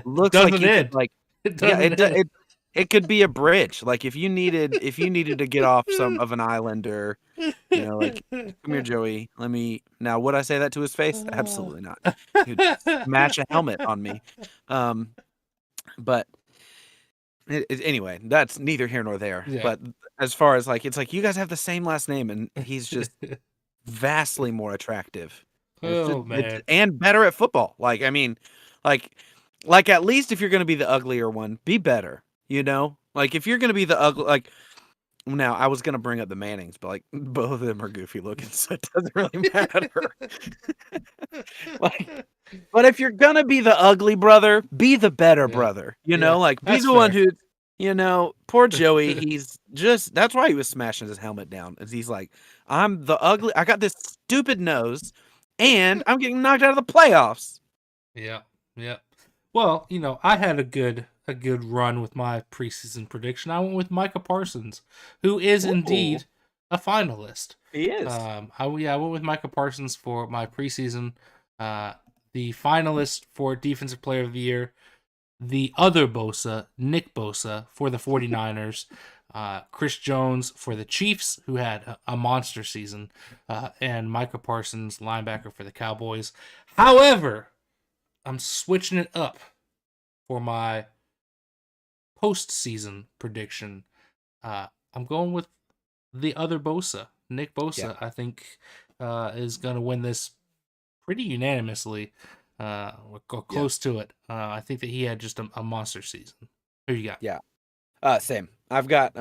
looks like he could, like, it it could be a bridge. Like if you needed to get off some of an island, or like, come here, Joey. Let me now. Would I say that to his face? Absolutely not. He would smash a helmet on me. Um, but anyway, that's neither here nor there. Yeah. But as far as like, it's like you guys have the same last name, and he's just vastly more attractive. Oh man. And better at football. Like, I mean, like at least if you're going to be the uglier one, be better. Like if you're going to be the ugly, like, now I was going to bring up the Mannings, but like both of them are goofy looking, so it doesn't really matter. Like, but if you're going to be the ugly brother, be the better brother. Like be the one who, poor Joey, he's just, that's why he was smashing his helmet down. Is he's like, I'm the ugly, I got this stupid nose, and I'm getting knocked out of the playoffs. Yeah. Yeah. Well, I had a good run with my preseason prediction. I went with Micah Parsons, who is indeed a finalist. He is. I went with Micah Parsons for my preseason. The finalist for Defensive Player of the Year, the other Bosa, Nick Bosa, for the 49ers. Chris Jones for the Chiefs, who had a monster season, and Micah Parsons, linebacker for the Cowboys. However, I'm switching it up for my postseason prediction. I'm going with the other Bosa, Nick Bosa. Yeah. I think is going to win this pretty unanimously. Or close to it. I think that he had just a monster season. Who you got? Yeah. Same. I've got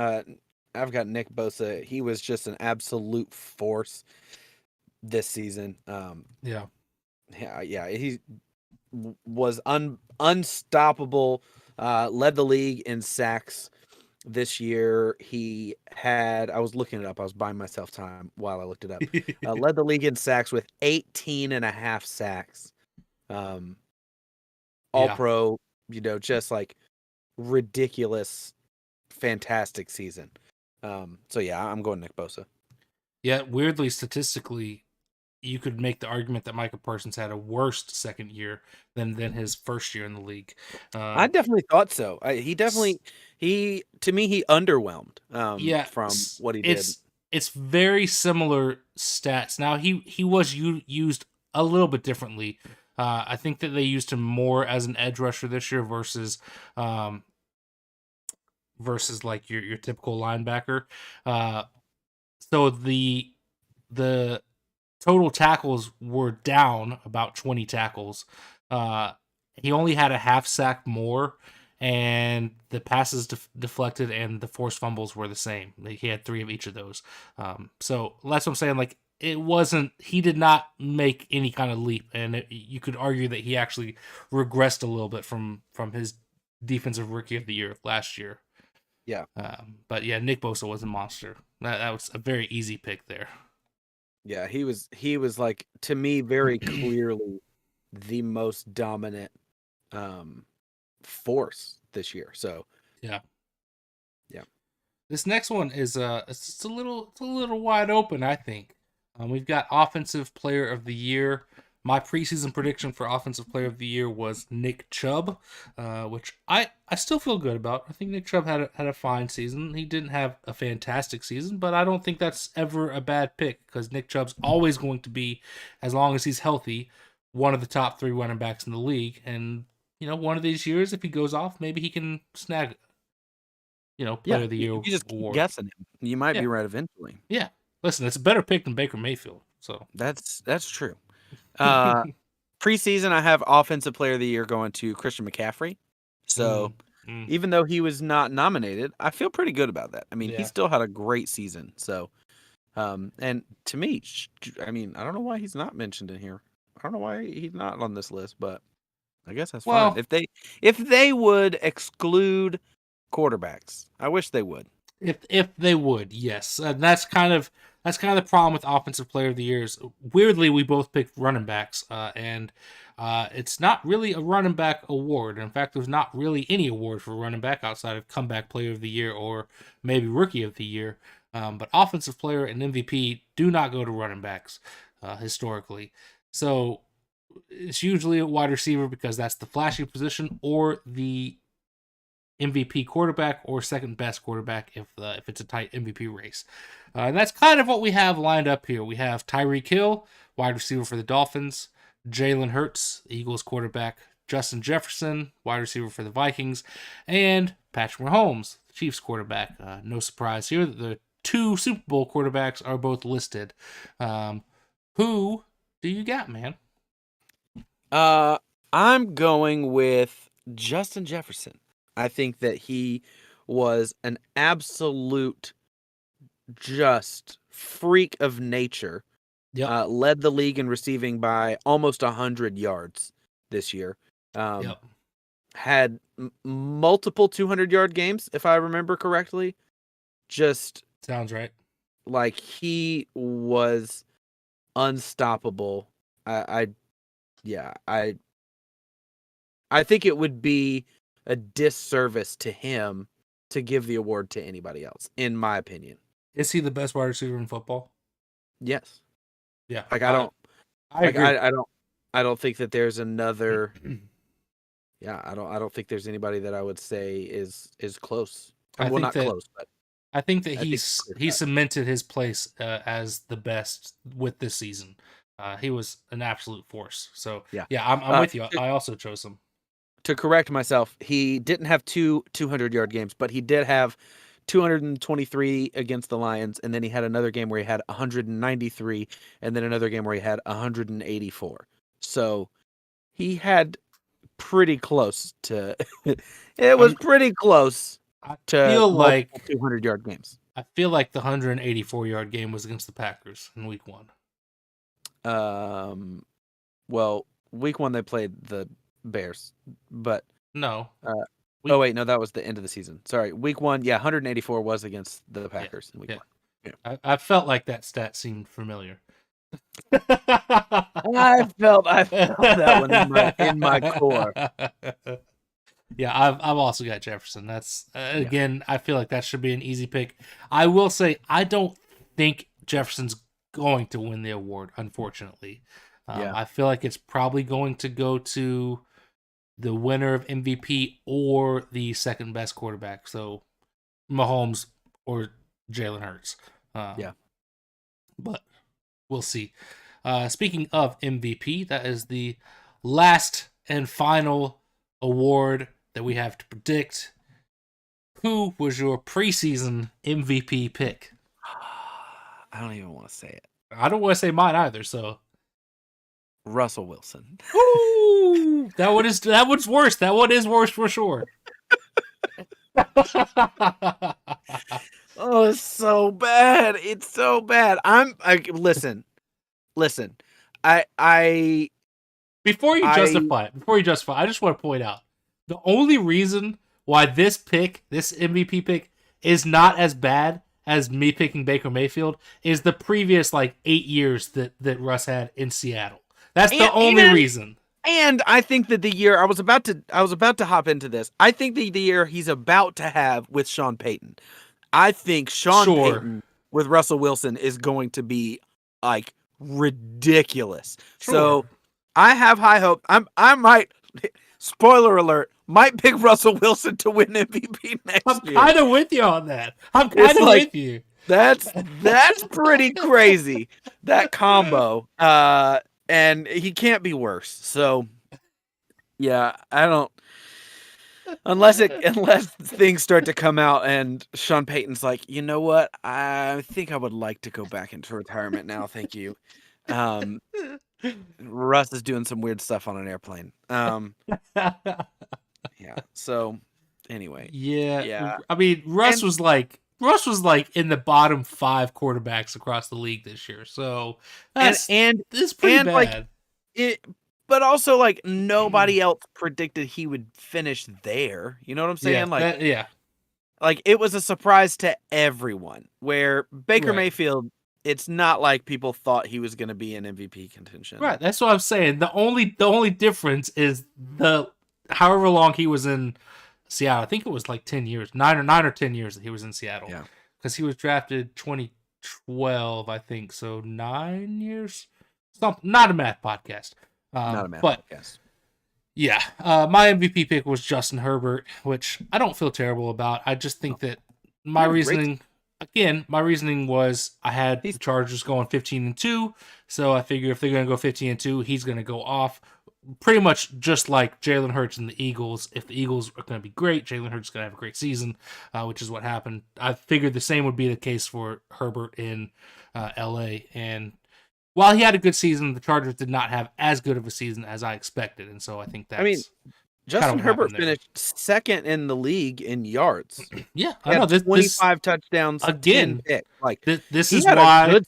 Nick Bosa. He was just an absolute force this season. Yeah. He was unstoppable. Led the league in sacks this year. He had, I was looking it up. I was buying myself time while I looked it up. Led the league in sacks with 18.5 sacks. All pro, just like ridiculous, fantastic season. So yeah, I'm going Nick Bosa. Yeah, weirdly, statistically, you could make the argument that Micah Parsons had a worse second year than his first year in the league. I definitely thought so. He to me, he underwhelmed. From what he did. It's very similar stats. Now he was used a little bit differently. I think that they used him more as an edge rusher this year versus like your typical linebacker. So the total tackles were down about 20 tackles. He only had a half sack more, and the passes deflected and the forced fumbles were the same. He had 3 of each of those. So that's what I'm saying. Like, he did not make any kind of leap, and you could argue that he actually regressed a little bit from his defensive rookie of the year last year. Yeah. But yeah, Nick Bosa was a monster. That was a very easy pick there. Yeah, he was like, to me, very clearly the most dominant force this year. So yeah. This next one is it's a little wide open, I think. We've got Offensive Player of the Year. My preseason prediction for Offensive Player of the Year was Nick Chubb, which I still feel good about. I think Nick Chubb had a fine season. He didn't have a fantastic season, but I don't think that's ever a bad pick, because Nick Chubb's always going to be, as long as he's healthy, one of the top 3 running backs in the league. And one of these years, if he goes off, maybe he can snag Player of the Year. You just keep guessing him. You might be right eventually. Yeah. Listen, it's a better pick than Baker Mayfield. So that's true. Preseason, I have Offensive Player of the Year going to Christian McCaffrey. So even though he was not nominated, I feel pretty good about that. I mean, he still had a great season. So, and to me, I mean, I don't know why he's not mentioned in here. I don't know why he's not on this list, but I guess that's fine. If they would exclude quarterbacks, I wish they would. If they would, yes. That's kind of the problem with Offensive Player of the Years. Weirdly, we both picked running backs, and it's not really a running back award. In fact, there's not really any award for running back outside of Comeback Player of the Year or maybe Rookie of the Year. But Offensive Player and MVP do not go to running backs historically. So it's usually a wide receiver, because that's the flashy position, or the MVP quarterback or second best quarterback if it's a tight MVP race. And that's kind of what we have lined up here. We have Tyreek Hill, wide receiver for the Dolphins, Jalen Hurts, Eagles quarterback, Justin Jefferson, wide receiver for the Vikings, and Patrick Mahomes, Chiefs quarterback. No surprise here that the two Super Bowl quarterbacks are both listed. Who do you got, man? I'm going with Justin Jefferson. I think that he was an absolute just freak of nature. Yep. Led the league in receiving by almost 100 yards this year. Yep. Had multiple 200-yard games, if I remember correctly. Just sounds right. Like he was unstoppable. I think it would be a disservice to him to give the award to anybody else, in my opinion. Is he the best wide receiver in football? Yes. Yeah. Like I don't think that there's another. Yeah, I don't think there's anybody that I would say is close. Not close, but I think that he cemented his place as the best with this season. He was an absolute force. So yeah, I'm with you. I also chose him. To correct myself, he didn't have two 200-yard games, but he did have 223 against the Lions, and then he had another game where he had 193, and then another game where he had 184. So he had pretty close to. It was pretty close to feel like 200-yard games. I feel like the 184-yard game was against the Packers in Week 1. Well, Week 1 they played the Bears, but no. Oh wait, no, that was the end of the season. Sorry, Week 1, 184 was against the Packers in Week 1. Yeah. I felt like that stat seemed familiar. I felt that one in my core. Yeah, I've also got Jefferson. That's again, I feel like that should be an easy pick. I will say I don't think Jefferson's going to win the award, unfortunately. I feel like it's probably going to go to the winner of MVP or the second best quarterback. So Mahomes or Jalen Hurts. But we'll see. Speaking of MVP, that is the last and final award that we have to predict. Who was your preseason MVP pick? I don't even want to say it. I don't want to say mine either, so Russell Wilson. Woo! That one's worse. That one is worse for sure. Oh, it's so bad. It's so bad. Listen. Before you justify it, I just want to point out the only reason why this MVP pick, is not as bad as me picking Baker Mayfield is the previous 8 years that Russ had in Seattle. That's the only reason. And I think that the year I was about to hop into this. I think the year he's about to have with Sean Payton. I think Sean Payton with Russell Wilson is going to be ridiculous. Sure. So I have high hope. I might, spoiler alert, might pick Russell Wilson to win MVP next year. I'm kind of with you on that. I'm kind of with you. That's pretty crazy, that combo. And he can't be worse. So yeah, I don't. Unless things start to come out and Sean Payton's like, you know what? I think I would like to go back into retirement now. Thank you. Russ is doing some weird stuff on an airplane. Yeah. So anyway. Yeah. I mean, Russ was in the bottom 5 quarterbacks across the league this year. So it's pretty bad. But also, nobody else predicted he would finish there. You know what I'm saying? It was a surprise to everyone. Where Baker Mayfield, it's not like people thought he was going to be in MVP contention. Right. That's what I'm saying. The only difference is however long he was in Seattle. I think it was 10 years, 9 or 10 years that he was in Seattle. Yeah. Because he was drafted 2012, I think. So 9 years. Not a math podcast. Not a math podcast. Yeah, my MVP pick was Justin Herbert, which I don't feel terrible about. I just think that my reasoning, again, my reasoning was I had the Chargers going 15-2, so I figure if they're going to go 15-2, he's going to go off. Pretty much just like Jalen Hurts and the Eagles. If the Eagles are going to be great, Jalen Hurts is going to have a great season, which is what happened. I figured the same would be the case for Herbert in LA, and while he had a good season, the Chargers did not have as good of a season as I expected, and so I think that's Justin Herbert finished second in the league in yards. Yeah, I know. 25 touchdowns, again. 10 picks. Like this is why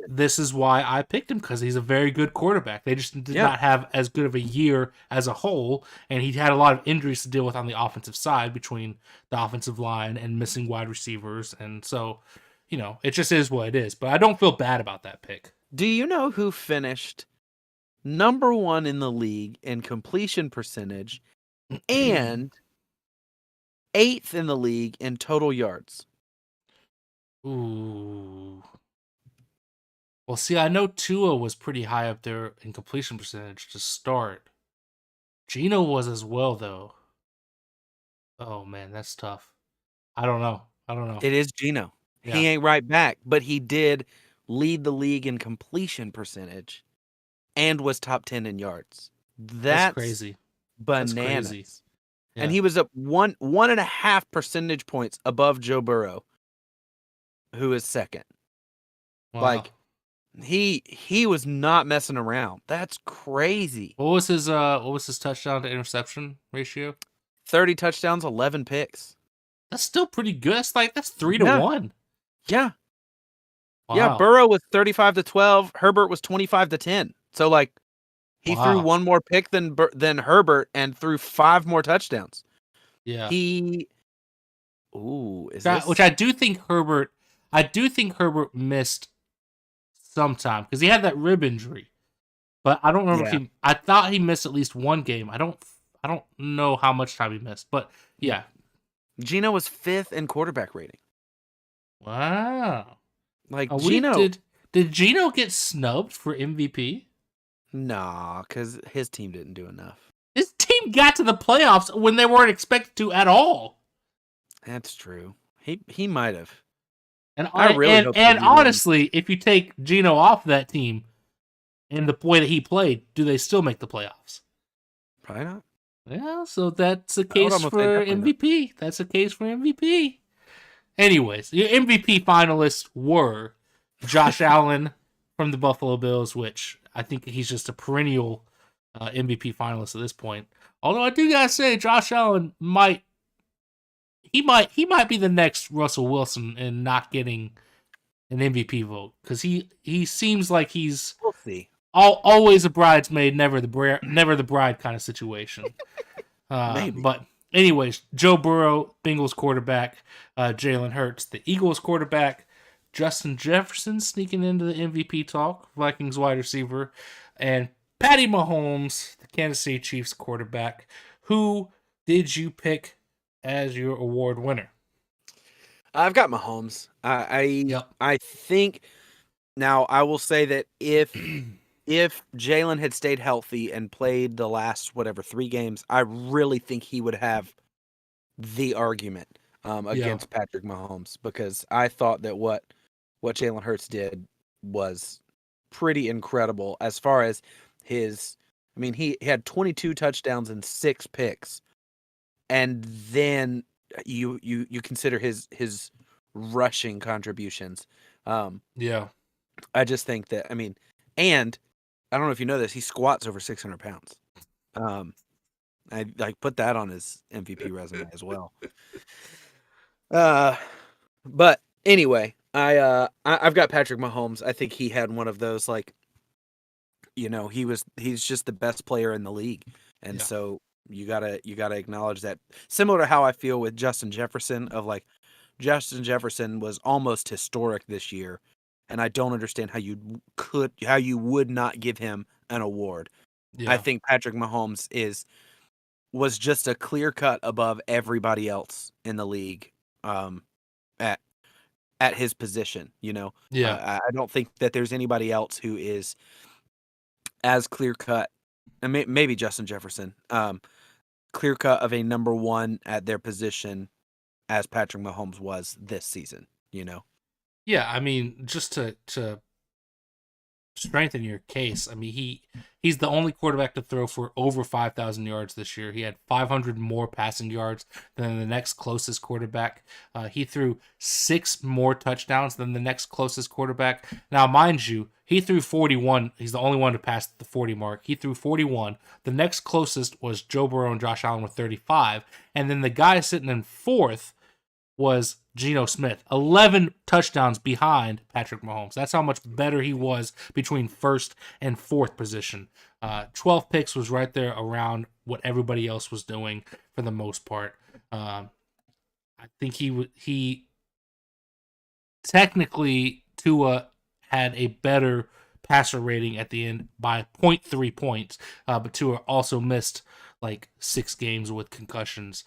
this is why I picked him, because he's a very good quarterback. They just did not have as good of a year as a whole, and he had a lot of injuries to deal with on the offensive side between the offensive line and missing wide receivers, and so it just is what it is. But I don't feel bad about that pick. Do you know who finished number 1 in the league in completion percentage and 8th in the league in total yards? Ooh. Well, see, I know Tua was pretty high up there in completion percentage to start. Geno was as well, though. Oh, man, that's tough. I don't know. It is Geno. Yeah. He ain't right back, but he did lead the league in completion percentage and was top 10 in yards. That's crazy. Bananas. That's crazy. Yeah. And he was up 1.5 percentage points above Joe Burrow, who is second. Wow. Like he was not messing around. That's crazy. What was his touchdown to interception ratio? 30 touchdowns, 11 picks. That's still pretty good. That's 3-1. Yeah. Wow. Yeah, Burrow was 35-12. Herbert was 25-10. So he threw one more pick than Herbert and threw 5 more touchdowns. Yeah. Which I do think Herbert missed sometime because he had that rib injury. But I don't remember I thought he missed at least one game. I don't know how much time he missed, but yeah. Geno was 5th in quarterback rating. Wow. Geno did Geno get snubbed for MVP? Nah, because his team didn't do enough. His team got to the playoffs when they weren't expected to at all. That's true. He might have. And honestly, if you take Geno off that team and the way that he played, do they still make the playoffs? Probably not. Yeah, so that's a case for MVP. Not. That's a case for MVP. Anyways, your MVP finalists were Josh Allen from the Buffalo Bills, which I think he's just a perennial MVP finalist at this point. Although I do gotta say, Josh Allen might be the next Russell Wilson in not getting an MVP vote, because he seems like he's always a bridesmaid, never the bride kind of situation. But anyways, Joe Burrow, Bengals quarterback, Jalen Hurts, the Eagles quarterback, Justin Jefferson sneaking into the MVP talk, Vikings wide receiver, and Patty Mahomes, the Kansas City Chiefs quarterback. Who did you pick as your award winner? I've got Mahomes. I think now I will say that if Jalen had stayed healthy and played the last 3 games, I really think he would have the argument against Patrick Mahomes, because I thought that what Jalen Hurts did was pretty incredible as far as he had 22 touchdowns and 6 picks. And then you consider his rushing contributions. I just think that, and I don't know if you know this, he squats over 600 pounds. I put that on his MVP resume as well. But anyway, I've got Patrick Mahomes. I think he had one of those, he's just the best player in the league. And so you gotta acknowledge that. Similar to how I feel with Justin Jefferson, Justin Jefferson was almost historic this year, and I don't understand how you would not give him an award. I think Patrick Mahomes was just a clear cut above everybody else in the league at his position. I don't think that there's anybody else who is as clear cut and maybe Justin Jefferson, clear cut of a number one at their position as Patrick Mahomes was this season, Yeah, I mean, just to strengthen your case, I mean, he's the only quarterback to throw for over 5,000 yards this year. He had 500 more passing yards than the next closest quarterback. He threw 6 more touchdowns than the next closest quarterback. Now, mind you, he threw 41. He's the only one to pass the 40 mark. He threw 41. The next closest was Joe Burrow and Josh Allen with 35. And then the guy sitting in fourth was Geno Smith, 11 touchdowns behind Patrick Mahomes. That's how much better he was between first and fourth position. 12 picks was right there around what everybody else was doing for the most part. I think he technically, Tua had a better passer rating at the end by 0.3 points, but Tua also missed like 6 games with concussions.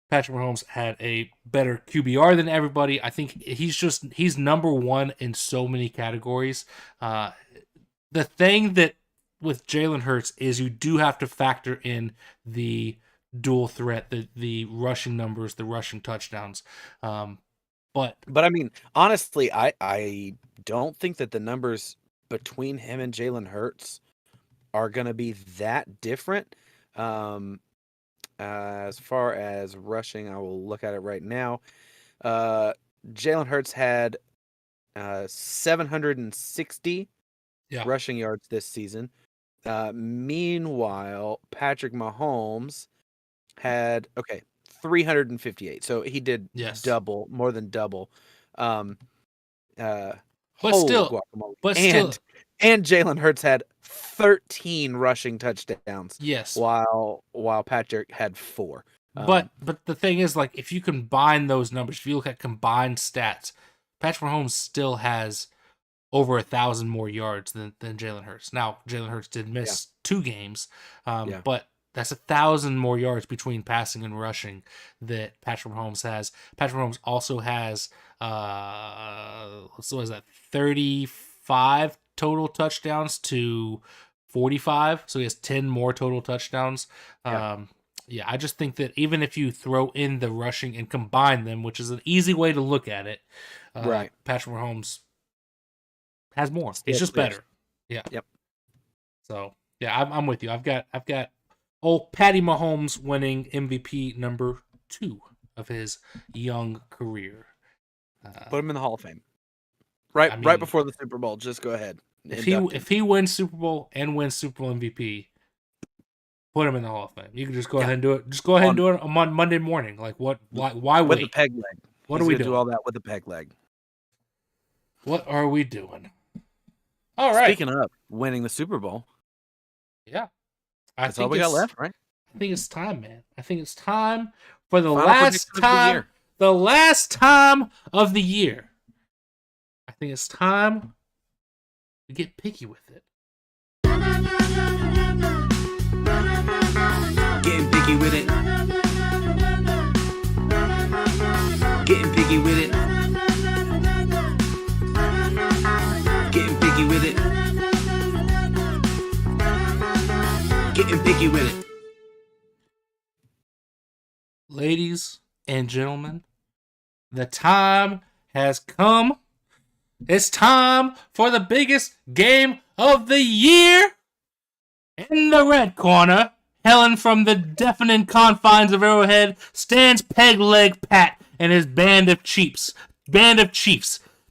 Patrick Mahomes had a better QBR than everybody. I think he's number one in so many categories. The thing that with Jalen Hurts is you do have to factor in the dual threat, the rushing numbers, the rushing touchdowns. But I mean, honestly, I don't think that the numbers between him and Jalen Hurts are going to be that different. As far as rushing, I will look at it right now. Jalen Hurts had 760 rushing yards this season. Meanwhile, Patrick Mahomes had 358. So he did double, more than double. But still, and Jalen Hurts had 13 rushing touchdowns. Yes. While Patrick had 4. But the thing is, like, if you combine those numbers, if you look at combined stats, Patrick Mahomes still has over 1,000 more yards than Jalen Hurts. Now, Jalen Hurts did miss 2 games, but that's 1,000 more yards between passing and rushing that Patrick Mahomes has. Patrick Mahomes also has, 35 total touchdowns to 45. So he has 10 more total touchdowns. I just think that even if you throw in the rushing and combine them, which is an easy way to look at it, Patrick Mahomes has more. He's just better. Yeah. Yep. So I'm with you. I've got old Patty Mahomes winning MVP number 2 of his young career. Put him in the Hall of Fame. Right before the Super Bowl. Just go ahead. If he wins Super Bowl and wins Super Bowl MVP, put him in the Hall of Fame. You can just go ahead and do it. Just go ahead and do it on Monday morning. Like what? Why wait? With the peg leg. What are we doing? Do all that with the peg leg. What are we doing? All right. Speaking of winning the Super Bowl. Yeah. That's all we got left, right? I think it's time, man. I think it's time for the last time. The last time of the year. I think it's time to get picky with it. Getting picky with it. Getting picky with it. Getting picky with it. Getting picky with it. Ladies and gentlemen, the time has come. It's time for the biggest game of the year. In the red corner, hailing from the deafening confines of Arrowhead, stands Peg Leg Pat and his band of chiefs,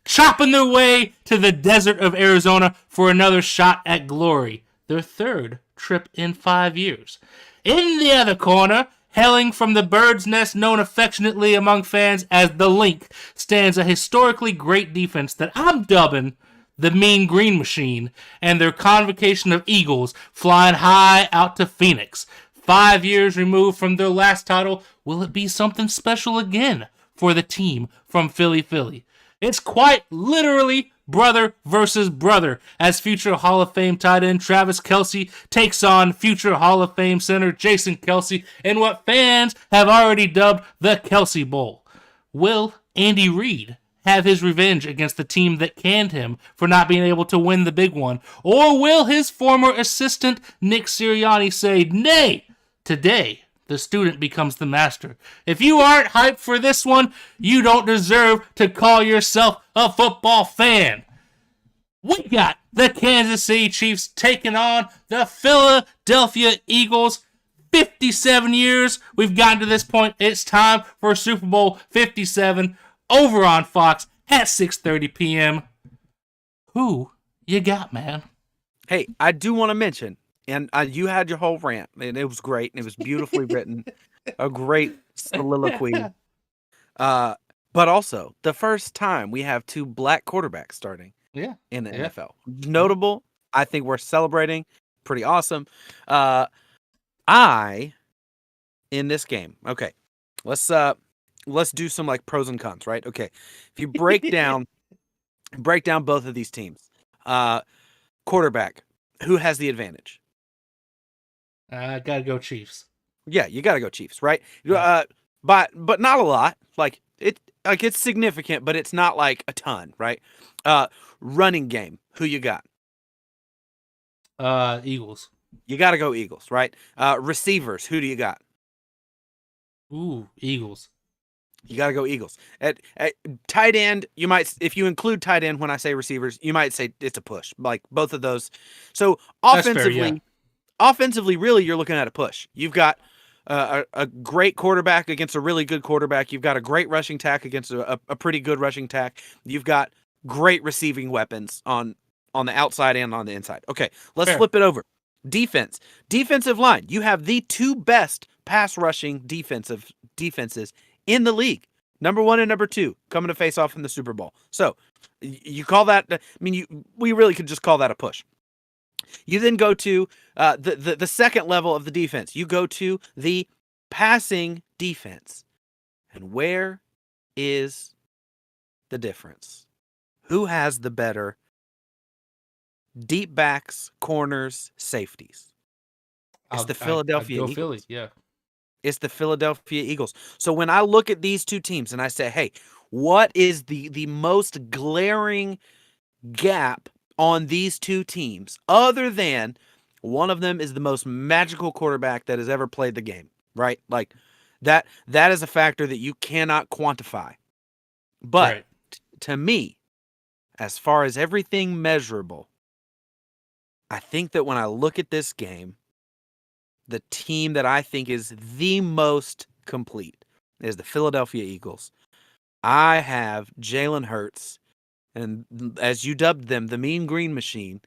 chopping their way to the desert of Arizona for another shot at glory, their 3rd trip in 5 years. In the other corner, hailing from the bird's nest known affectionately among fans as the Link, stands a historically great defense that I'm dubbing the Mean Green Machine, and their convocation of Eagles flying high out to Phoenix. 5 years removed from their last title, will it be something special again for the team from Philly? It's quite literally brother versus brother, as future Hall of Fame tight end Travis Kelce takes on future Hall of Fame center Jason Kelce in what fans have already dubbed the Kelce Bowl. Will Andy Reid have his revenge against the team that canned him for not being able to win the big one? Or will his former assistant, Nick Sirianni, say, nay, today the student becomes the master? If you aren't hyped for this one, you don't deserve to call yourself a football fan. We got the Kansas City Chiefs taking on the Philadelphia Eagles. 57 years we've gotten to this point. It's time for Super Bowl 57 over on Fox at 6:30 p.m. Who you got, man? Hey, I do want to mention, and you had your whole rant, and it was great, and it was beautifully written, a great soliloquy. But also, the first time we have 2 black quarterbacks starting in the NFL. Notable. I think we're celebrating. Pretty awesome. In this game, okay, let's do some like pros and cons, right? Okay, if you break down both of these teams, quarterback, who has the advantage? Gotta go Chiefs. Yeah, you gotta go Chiefs, right? But not a lot. It's significant, but it's not like a ton, right? Running game, who you got? Eagles. You got to go Eagles, right? Receivers, who do you got? Ooh, Eagles. You got to go Eagles. At tight end, you might, if you include tight end when I say receivers, you might say it's a push. Like both of those. So offensively, really, you're looking at a push. You've got a great quarterback against a really good quarterback. You've got a great rushing tack against a pretty good rushing tack. You've got great receiving weapons on the outside and on the inside. Okay, let's flip it over. Defensive line. You have the 2 best pass rushing defenses in the league. Number 1 and number 2 coming to face off in the Super Bowl. So you call that? I mean, we really could just call that a push. You then go to the second level of the defense. You go to the passing defense, and where is the difference? Who has the better deep backs, corners, safeties? It's the Philadelphia Eagles. Philly, yeah. It's the Philadelphia Eagles. So when I look at these 2 teams and I say, hey, what is the most glaring gap on these 2 teams, other than one of them is the most magical quarterback that has ever played the game, right? Like that is a factor that you cannot quantify. But to me, as far as everything measurable, I think that when I look at this game, the team that I think is the most complete is the Philadelphia Eagles. I have Jalen Hurts, and as you dubbed them, the Mean Green Machine,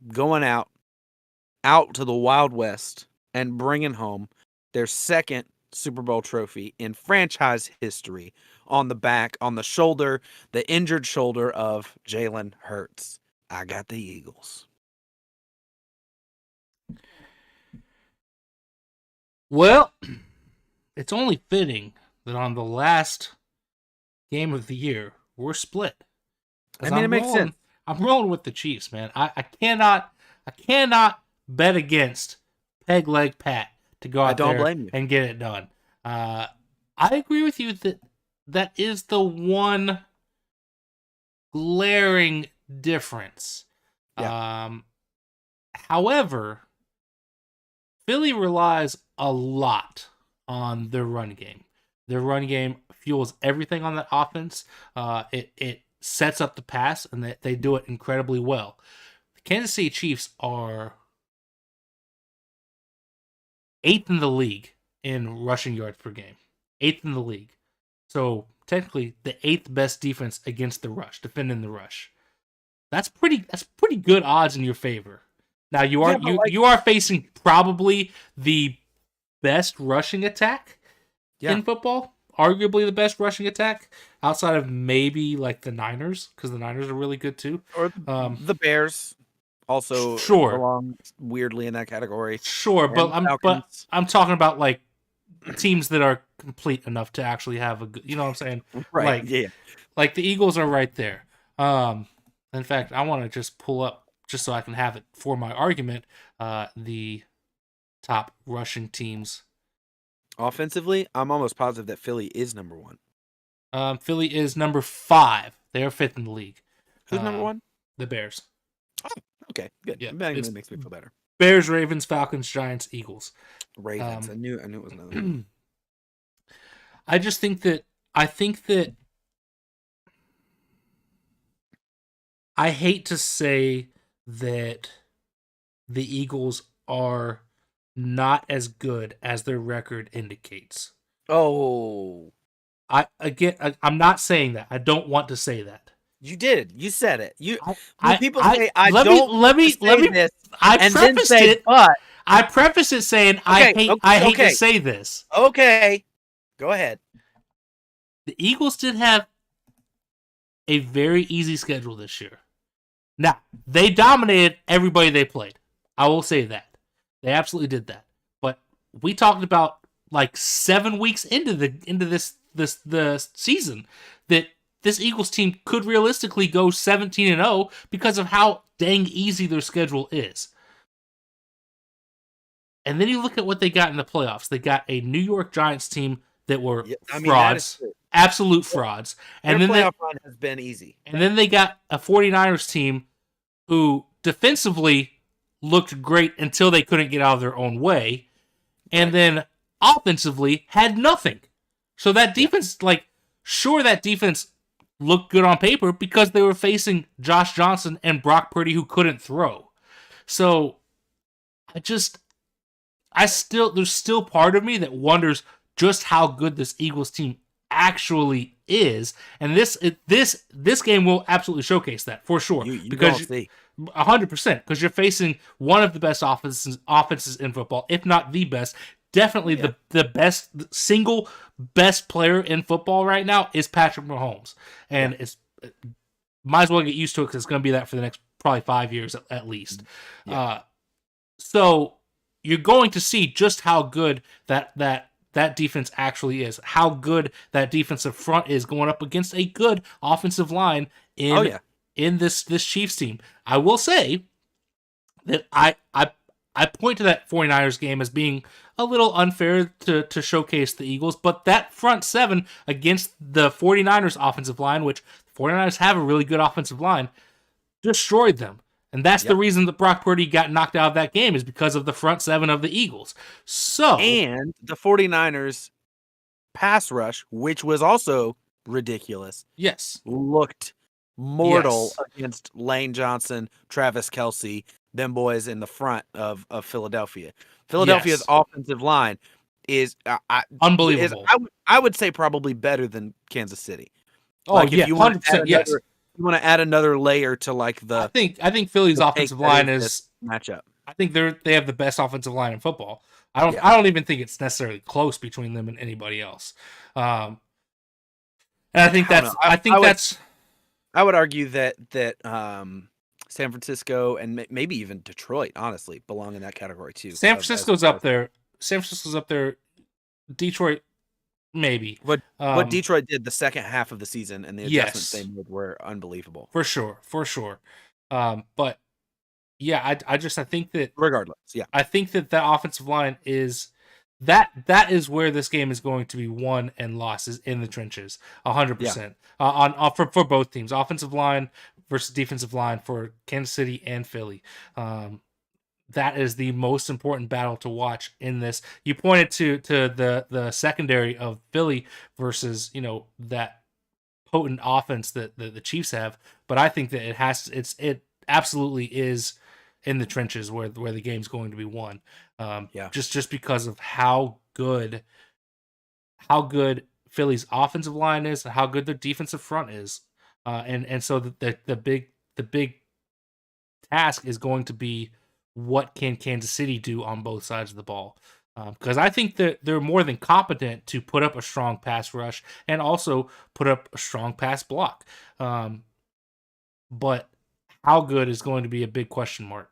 going out to the Wild West and bringing home their second Super Bowl trophy in franchise history on the shoulder, the injured shoulder of Jalen Hurts. I got the Eagles. Well, it's only fitting that on the last game of the year, we're split. I mean, it makes sense. I'm rolling with the Chiefs, man. I cannot bet against Peg Leg Pat to go out there and get it done. I agree with you that is the one glaring difference. Yeah. However, Philly relies a lot on their run game. Their run game fuels everything on that offense. It sets up the pass, and they do it incredibly well. The Kansas City Chiefs are 8th in the league in rushing yards per game. 8th in the league. So technically the 8th best defense against the rush, defending the rush. That's pretty good odds in your favor. Now you are facing probably the best rushing attack in football. Arguably the best rushing attack outside of maybe like the Niners, because the Niners are really good too. Or the Bears also belong weirdly in that category. Sure, but I'm talking about like teams that are complete enough to actually have a good, you know what I'm saying? Right. Like the Eagles are right there. In fact, I want to just pull up, just so I can have it for my argument, the top rushing teams. Offensively, I'm almost positive that Philly is number 1. Philly is number 5. They are 5th in the league. Who's number 1? The Bears. Okay, good. Yeah, That it's makes me feel better. Bears, Ravens, Falcons, Giants, Eagles. Ravens. I knew it was another one. I think that I hate to say that the Eagles are not as good as their record indicates. Oh. I'm not saying that. I don't want to say that. You did. You said it. People say let me this, I and prefaced then say, it. But I prefaced it saying I hate to say this. Okay. Go ahead. The Eagles did have a very easy schedule this year. Now, they dominated everybody they played. I will say that. They absolutely did that. But we talked about like 7 weeks into the season that this Eagles team could realistically go 17-0 because of how dang easy their schedule is. And then you look at what they got in the playoffs. They got a New York Giants team that were frauds, absolute frauds. And their then playoff run has been easy. And then they got a 49ers team who defensively looked great until they couldn't get out of their own way. And then offensively had nothing. So that defense, sure, that defense looked good on paper because they were facing Josh Johnson and Brock Purdy who couldn't throw. So there's still part of me that wonders just how good this Eagles team actually is, and this game will absolutely showcase that for sure. Because 100%, because you're facing one of the best offenses in football, if not the best. Definitely the single best player in football right now is Patrick Mahomes, and it's might as well get used to it because it's going to be that for the next probably 5 years at least. Yeah. So you're going to see just how good that defense actually is, how good that defensive front is going up against a good offensive line in this Chiefs team. I will say that I point to that 49ers game as being a little unfair to showcase the Eagles, but that front seven against the 49ers offensive line, which the 49ers have a really good offensive line, destroyed them. And that's the reason that Brock Purdy got knocked out of that game, is because of the front seven of the Eagles. And the 49ers pass rush, which was also ridiculous. Yes. Looked mortal against Lane Johnson, Travis Kelce, them boys in the front of Philadelphia. Philadelphia's offensive line is unbelievable. I would say probably better than Kansas City. Oh, if you want 100%, yes. You want to add another layer to the. I think Philly's offensive line is matchup. I think they have the best offensive line in football. I don't even think it's necessarily close between them and anybody else. And I think I would argue that San Francisco and maybe even Detroit, honestly, belong in that category too. San Francisco's up there. Detroit, maybe. What Detroit did the second half of the season and the adjustments they made were unbelievable. For sure. But yeah, I think that regardless, I think that offensive line is that is where this game is going to be won and lost, is in the trenches, 100%. For both teams, offensive line versus defensive line for Kansas City and Philly. That is the most important battle to watch in this. You pointed to the secondary of Philly versus that potent offense that the Chiefs have, but I think that it absolutely is in the trenches where the game's going to be won. Just because of how good Philly's offensive line is and how good their defensive front is. And so the big task is going to be, what can Kansas City do on both sides of the ball? Because I think that they're more than competent to put up a strong pass rush and also put up a strong pass block. But how good is going to be a big question mark.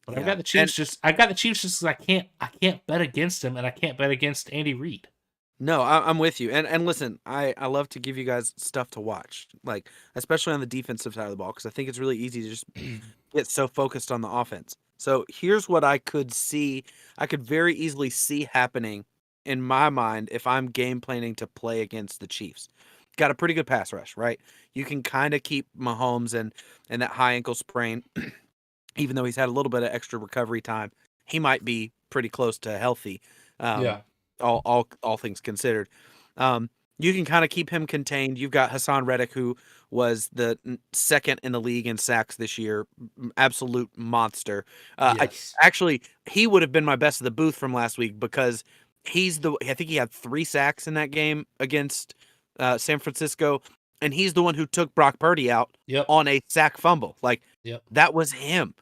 But I got the Chiefs just because I can't bet against them, and I can't bet against Andy Reid. No, I'm with you. And listen, I love to give you guys stuff to watch, especially on the defensive side of the ball, because I think it's really easy to just get so focused on the offense. So here's what I could see. I could very easily see happening in my mind if I'm game planning to play against the Chiefs. got a pretty good pass rush, right? You can kind of keep Mahomes and that high ankle sprain, even though he's had a little bit of extra recovery time. He might be pretty close to healthy. Yeah. All things considered. You can kind of keep him contained. You've got Hassan Reddick, who was the second in the league in sacks this year, absolute monster. Yes. He would have been my best of the booth from last week because I think he had 3 sacks in that game against San Francisco, and he's the one who took Brock Purdy out Yep. on a sack fumble. Like, Yep. that was him.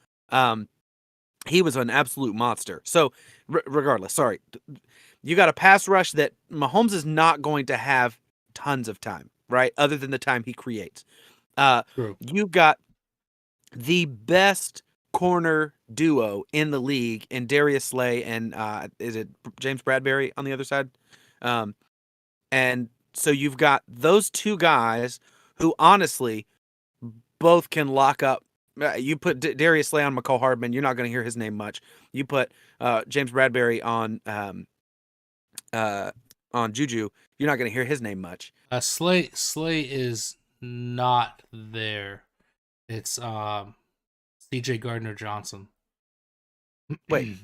He was an absolute monster. So, regardless, sorry. You got a pass rush that Mahomes is not going to have tons of time, right? Other than the time he creates. True. You've got the best corner duo in the league in Darius Slay and is it James Bradbury on the other side? And so you've got those two guys who honestly both can lock up. You put Darius Slay on McCall Hardman, you're not going to hear his name much. You put James Bradbury on Juju, you're not going to hear his name much. Slay is not there. It's CJ Gardner-Johnson. Wait.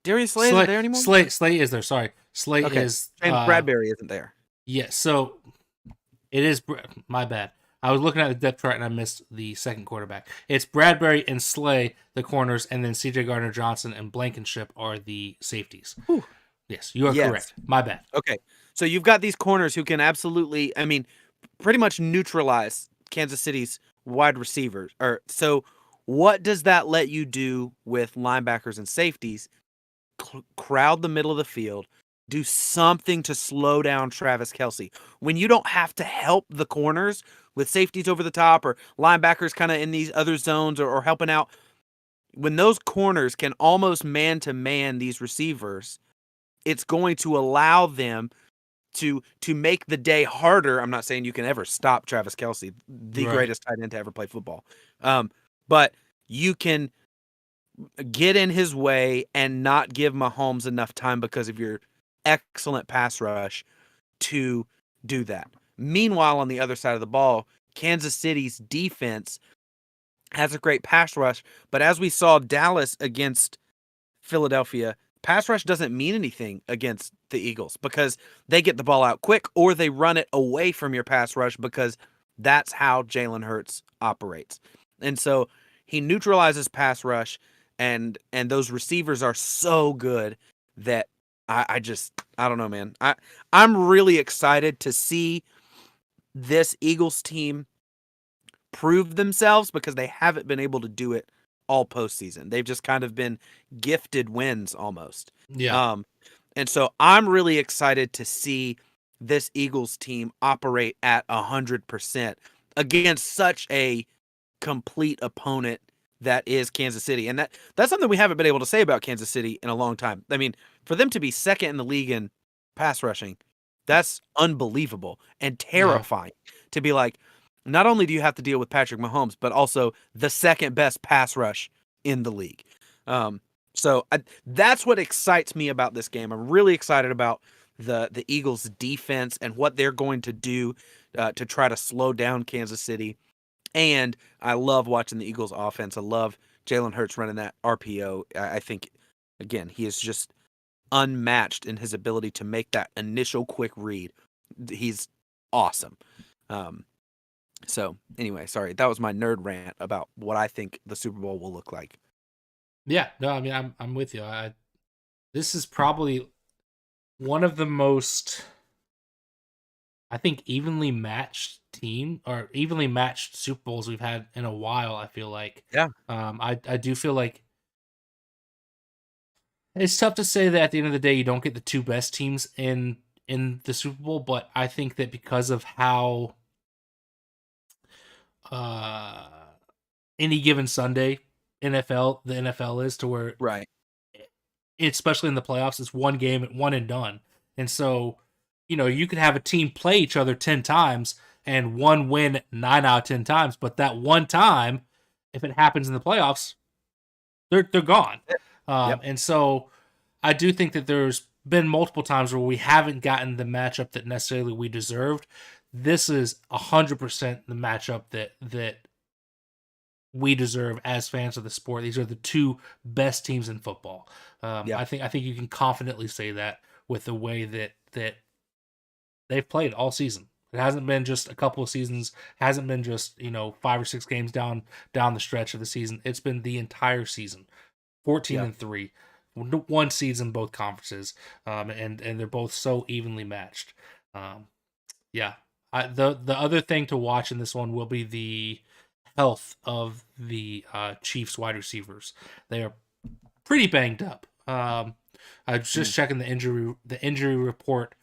Darius Slay isn't there anymore? Slay is there, sorry. Slay is... James Bradbury isn't there. Yeah, so it is... My bad. I was looking at the depth chart and I missed the second quarterback. It's Bradbury and Slay, the corners, and then CJ Gardner-Johnson and Blankenship are the safeties. Whew. Yes, you are correct. My bad. Okay, so you've got these corners who can absolutely, pretty much neutralize Kansas City's wide receivers. So what does that let you do with linebackers and safeties? Crowd the middle of the field, do something to slow down Travis Kelce. When you don't have to help the corners with safeties over the top or linebackers kind of in these other zones or helping out, when those corners can almost man-to-man these receivers, it's going to allow them to make the day harder. I'm not saying you can ever stop Travis Kelce, the greatest tight end to ever play football. But you can get in his way and not give Mahomes enough time because of your excellent pass rush to do that. Meanwhile, on the other side of the ball, Kansas City's defense has a great pass rush, but as we saw Dallas against Philadelphia, pass rush doesn't mean anything against the Eagles because they get the ball out quick or they run it away from your pass rush because that's how Jalen Hurts operates. And so he neutralizes pass rush, and those receivers are so good that I don't know, man. I'm really excited to see this Eagles team prove themselves because they haven't been able to do it all postseason. They've just kind of been gifted wins almost. Yeah. And so I'm really excited to see this Eagles team operate at 100% against such a complete opponent that is Kansas City. And that's something we haven't been able to say about Kansas City in a long time. I mean, for them to be second in the league in pass rushing, that's unbelievable and terrifying to be like, not only do you have to deal with Patrick Mahomes, but also the second best pass rush in the league. So that's what excites me about this game. I'm really excited about the Eagles' defense and what they're going to do to try to slow down Kansas City. And I love watching the Eagles' offense. I love Jalen Hurts running that RPO. I think, again, he is just unmatched in his ability to make that initial quick read. He's awesome. So anyway, sorry, that was my nerd rant about what I think the Super Bowl will look like. Yeah, no, I mean, I'm with you. This is probably one of the most, I think, evenly matched team or evenly matched Super Bowls we've had in a while. I feel like, Yeah. I do feel like it's tough to say that at the end of the day you don't get the two best teams in the Super Bowl, but I think that because of how any given Sunday the NFL is, to where Right. especially in the playoffs, it's one game, one and done. And so, you could have a team play each other 10 times and one win 9 out of 10 times, but that one time, if it happens in the playoffs, they're gone. Yep. And so I do think that there's been multiple times where we haven't gotten the matchup that necessarily we deserved. This is 100% the matchup that we deserve as fans of the sport. These are the two best teams in football. I think you can confidently say that with the way that they've played all season. It hasn't been just a couple of seasons. Hasn't been just 5 or 6 games down the stretch of the season. It's been the entire season, 14-3, 1 seeds in both conferences, and they're both so evenly matched. The other thing to watch in this one will be the health of the Chiefs wide receivers. They are pretty banged up. I was just checking the injury report.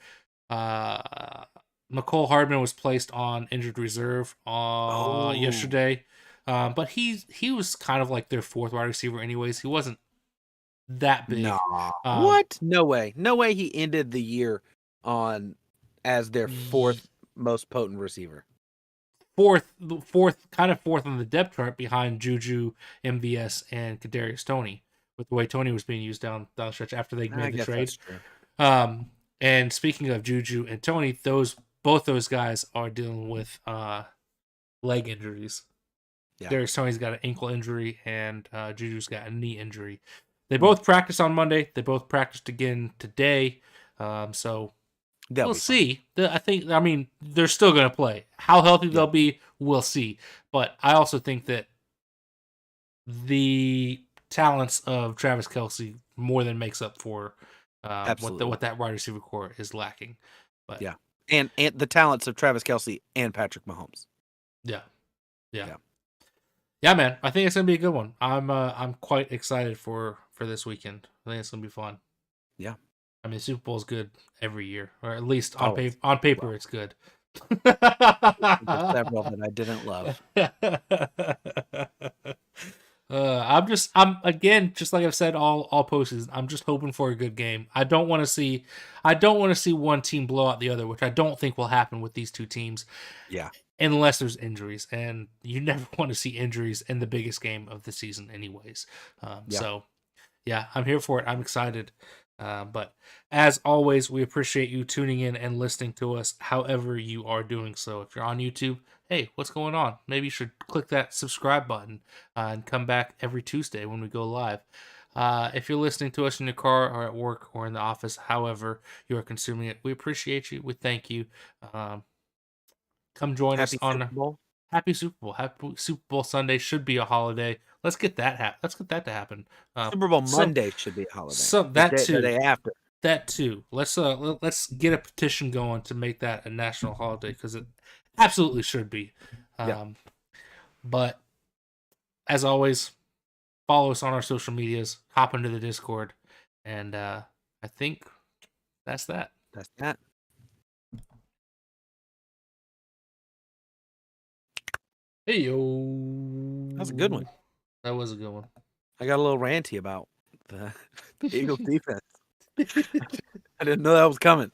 McCole Hardman was placed on injured reserve yesterday, but he was kind of like their 4th wide receiver anyways. He wasn't that big. Nah. What? No way he ended the year as their 4th most potent receiver. Fourth on the depth chart behind Juju, MVS, and Kadarius Toney, with the way Toney was being used down the stretch after they made the trade. And speaking of Juju and Toney, both those guys are dealing with leg injuries. Yeah. Kadarius Toney's got an ankle injury, and Juju's got a knee injury. They both practiced on Monday. They both practiced again today. So we'll see. I mean, they're still going to play. How healthy they'll be, we'll see. But I also think that the talents of Travis Kelce more than makes up for what that wide receiver core is lacking. But yeah, and the talents of Travis Kelce and Patrick Mahomes. Yeah, man. I think it's gonna be a good one. I'm quite excited for this weekend. I think it's gonna be fun. Yeah. I mean, Super Bowl is good every year, or at least on paper, it's good. Several that I didn't love. I'm again, just like I've said all postseason, I'm just hoping for a good game. I don't want to see one team blow out the other, which I don't think will happen with these two teams. Yeah. Unless there's injuries, and you never want to see injuries in the biggest game of the season anyways. So yeah, I'm here for it. I'm excited. But as always, we appreciate you tuning in and listening to us however you are doing so. If you're on YouTube, hey, what's going on? Maybe you should click that subscribe button and come back every Tuesday when we go live. If you're listening to us in your car or at work or in the office, however you are consuming it, we appreciate you. We thank you. Come join us on Super Bowl. Happy Super Bowl. Happy Super Bowl Sunday should be a holiday. Let's get that to happen. Super Bowl Monday should be a holiday. So that too. The day after. That too. Let's get a petition going to make that a national holiday, because it absolutely should be. But as always, follow us on our social medias. Hop into the Discord, and I think that's that. That's that. Hey yo, that was a good one. That was a good one. I got a little ranty about the Eagles defense. I didn't know that was coming.